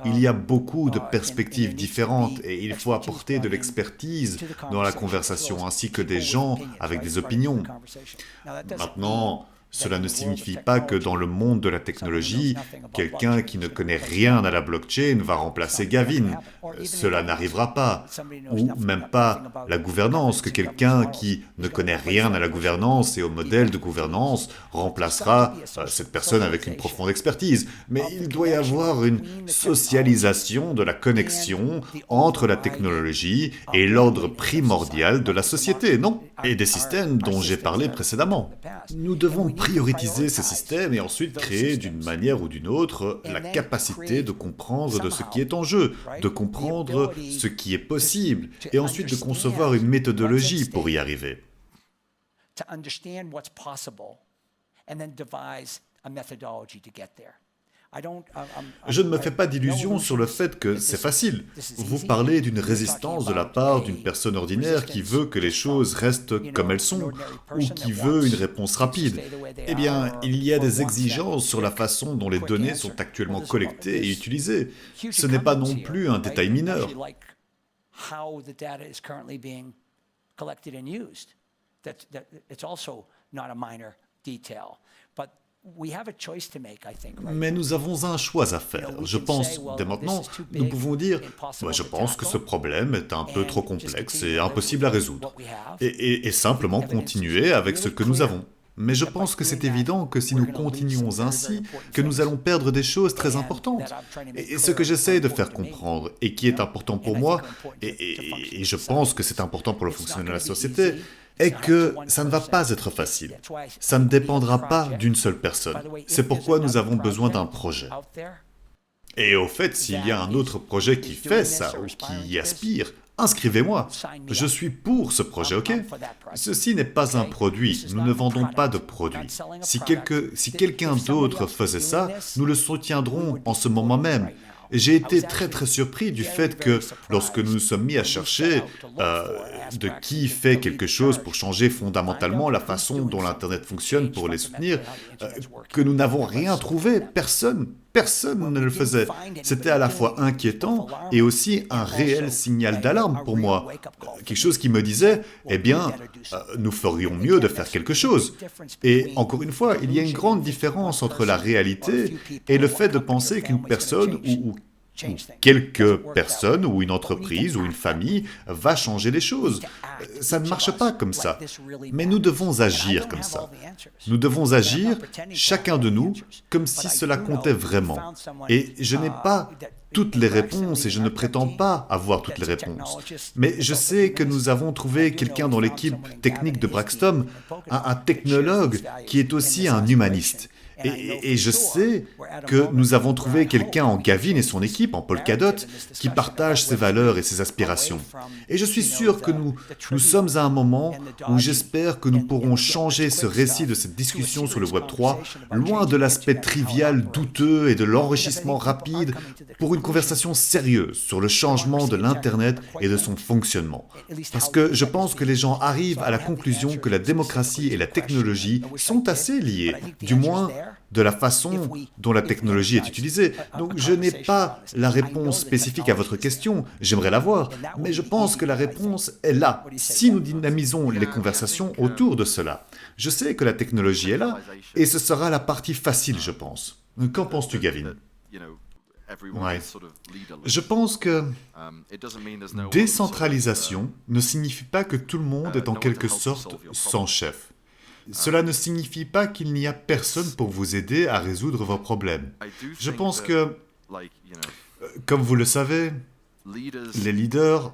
Il y a beaucoup de perspectives différentes et il faut apporter de l'expertise dans la conversation, ainsi que des gens avec des opinions. Maintenant, cela ne signifie pas que dans le monde de la technologie, quelqu'un qui ne connaît rien à la blockchain va remplacer Gavin. Cela n'arrivera pas. Ou même pas la gouvernance, que quelqu'un qui ne connaît rien à la gouvernance et au modèle de gouvernance remplacera cette personne avec une profonde expertise. Mais il doit y avoir une socialisation de la connexion entre la technologie et l'ordre primordial de la société, non ? Et des systèmes dont j'ai parlé précédemment. Nous devons prioriser ces systèmes et ensuite créer d'une manière ou d'une autre la capacité de comprendre de ce qui est en jeu, de comprendre ce qui est possible, et ensuite de concevoir une méthodologie pour y arriver. Je ne me fais pas d'illusions sur le fait que c'est facile. Vous parlez d'une résistance de la part d'une personne ordinaire qui veut que les choses restent comme elles sont, ou qui veut une réponse rapide. Eh bien, il y a des exigences sur la façon dont les données sont actuellement collectées et utilisées. Ce n'est pas non plus un détail mineur. Mais nous avons un choix à faire. Je pense, dès maintenant, nous pouvons dire « Je pense que ce problème est un peu trop complexe et impossible à résoudre. » Et simplement continuer avec ce que nous avons. Mais je pense que c'est évident que si nous continuons ainsi, que nous allons perdre des choses très importantes. Et ce que j'essaie de faire comprendre, et qui est important pour moi, et je pense que c'est important pour le fonctionnement de la société, est que ça ne va pas être facile. Ça ne dépendra pas d'une seule personne. C'est pourquoi nous avons besoin d'un projet. Et au fait, s'il y a un autre projet qui fait ça, ou qui y aspire, inscrivez-moi. Je suis pour ce projet, ok? Ceci n'est pas un produit, nous ne vendons pas de produit. Si quelqu'un d'autre faisait ça, nous le soutiendrons en ce moment même. J'ai été très surpris du fait que, lorsque nous nous sommes mis à chercher de qui fait quelque chose pour changer fondamentalement la façon dont l'Internet fonctionne pour les soutenir, que nous n'avons rien trouvé, personne ne le faisait. C'était à la fois inquiétant et aussi un réel signal d'alarme pour moi. Quelque chose qui me disait, eh bien, nous ferions mieux de faire quelque chose. Et encore une fois, il y a une grande différence entre la réalité et le fait de penser qu'une personne ou quelques personnes, ou une entreprise, ou une famille, va changer les choses. Ça ne marche pas comme ça. Mais nous devons agir comme ça. Nous devons agir, chacun de nous, comme si cela comptait vraiment. Et je n'ai pas toutes les réponses et je ne prétends pas avoir toutes les réponses. Mais je sais que nous avons trouvé quelqu'un dans l'équipe technique de Braxton, un technologue qui est aussi un humaniste. Et je sais que nous avons trouvé quelqu'un en Gavin et son équipe, en Paul Cadot, qui partage ses valeurs et ses aspirations. Et je suis sûr que nous sommes à un moment où j'espère que nous pourrons changer ce récit de cette discussion sur le Web 3, loin de l'aspect trivial, douteux et de l'enrichissement rapide, pour une conversation sérieuse sur le changement de l'Internet et de son fonctionnement. Parce que je pense que les gens arrivent à la conclusion que la démocratie et la technologie sont assez liées, du moins de la façon dont la technologie est utilisée. Donc je n'ai pas la réponse spécifique à votre question, j'aimerais l'avoir, mais je pense que la réponse est là, si nous dynamisons les conversations autour de cela. Je sais que la technologie est là, et ce sera la partie facile, je pense. Qu'en penses-tu, Gavin? Ouais. Je pense que décentralisation ne signifie pas que tout le monde est en quelque sorte sans chef. Cela ne signifie pas qu'il n'y a personne pour vous aider à résoudre vos problèmes. Je pense que, comme vous le savez, les leaders,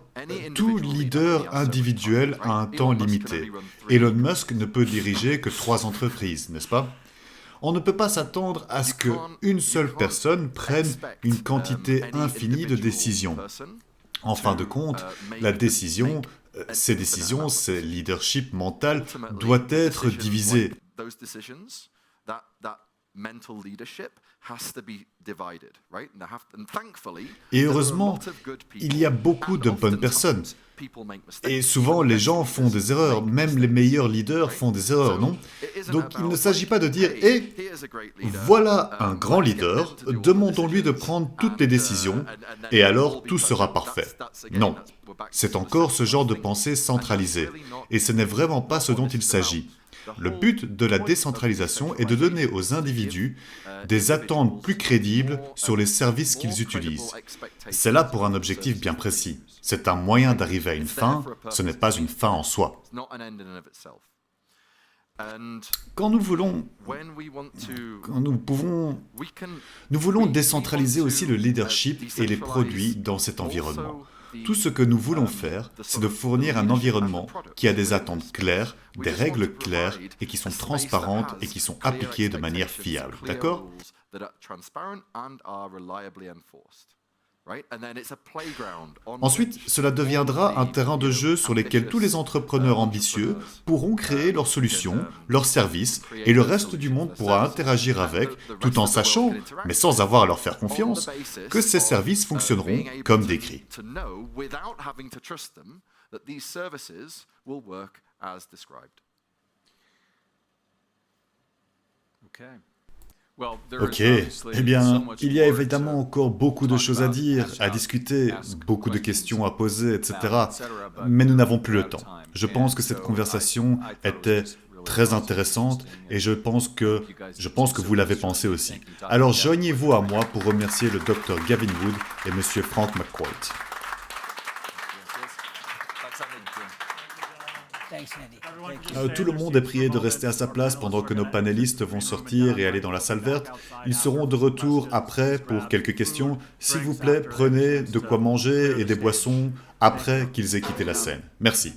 tout leader individuel a un temps limité. Elon Musk ne peut diriger que 3 entreprises, n'est-ce pas? On ne peut pas s'attendre à ce qu'une seule personne prenne une quantité infinie de décisions. En fin de compte, ces décisions, ce leadership mental doit être divisé. Et heureusement, il y a beaucoup de bonnes personnes. Et souvent, les gens font des erreurs, même les meilleurs leaders font des erreurs, non? Donc, il ne s'agit pas de dire « Eh, voilà un grand leader, demandons-lui de prendre toutes les décisions, et alors tout sera parfait. » Non, c'est encore ce genre de pensée centralisée, et ce n'est vraiment pas ce dont il s'agit. Le but de la décentralisation est de donner aux individus des attentes plus crédibles sur les services qu'ils utilisent. C'est là pour un objectif bien précis. C'est un moyen d'arriver à une fin, ce n'est pas une fin en soi. Quand nous voulons décentraliser aussi le leadership et les produits dans cet environnement. Tout ce que nous voulons faire, c'est de fournir un environnement qui a des attentes claires, des règles claires et qui sont transparentes et qui sont appliquées de manière fiable. D'accord ? Ensuite, cela deviendra un terrain de jeu sur lequel tous les entrepreneurs ambitieux pourront créer leurs solutions, leurs services, et le reste du monde pourra interagir avec, tout en sachant, mais sans avoir à leur faire confiance, que ces services fonctionneront comme décrit. Ok, eh bien, il y a évidemment encore beaucoup de choses à dire, à discuter, beaucoup de questions à poser, etc. Mais nous n'avons plus le temps. Je pense que cette conversation était très intéressante et je pense que vous l'avez pensé aussi. Alors joignez-vous à moi pour remercier le Dr Gavin Wood et M. Frank McQuoid. Tout le monde est prié de rester à sa place pendant que nos panélistes vont sortir et aller dans la salle verte. Ils seront de retour après pour quelques questions. S'il vous plaît, prenez de quoi manger et des boissons après qu'ils aient quitté la scène. Merci.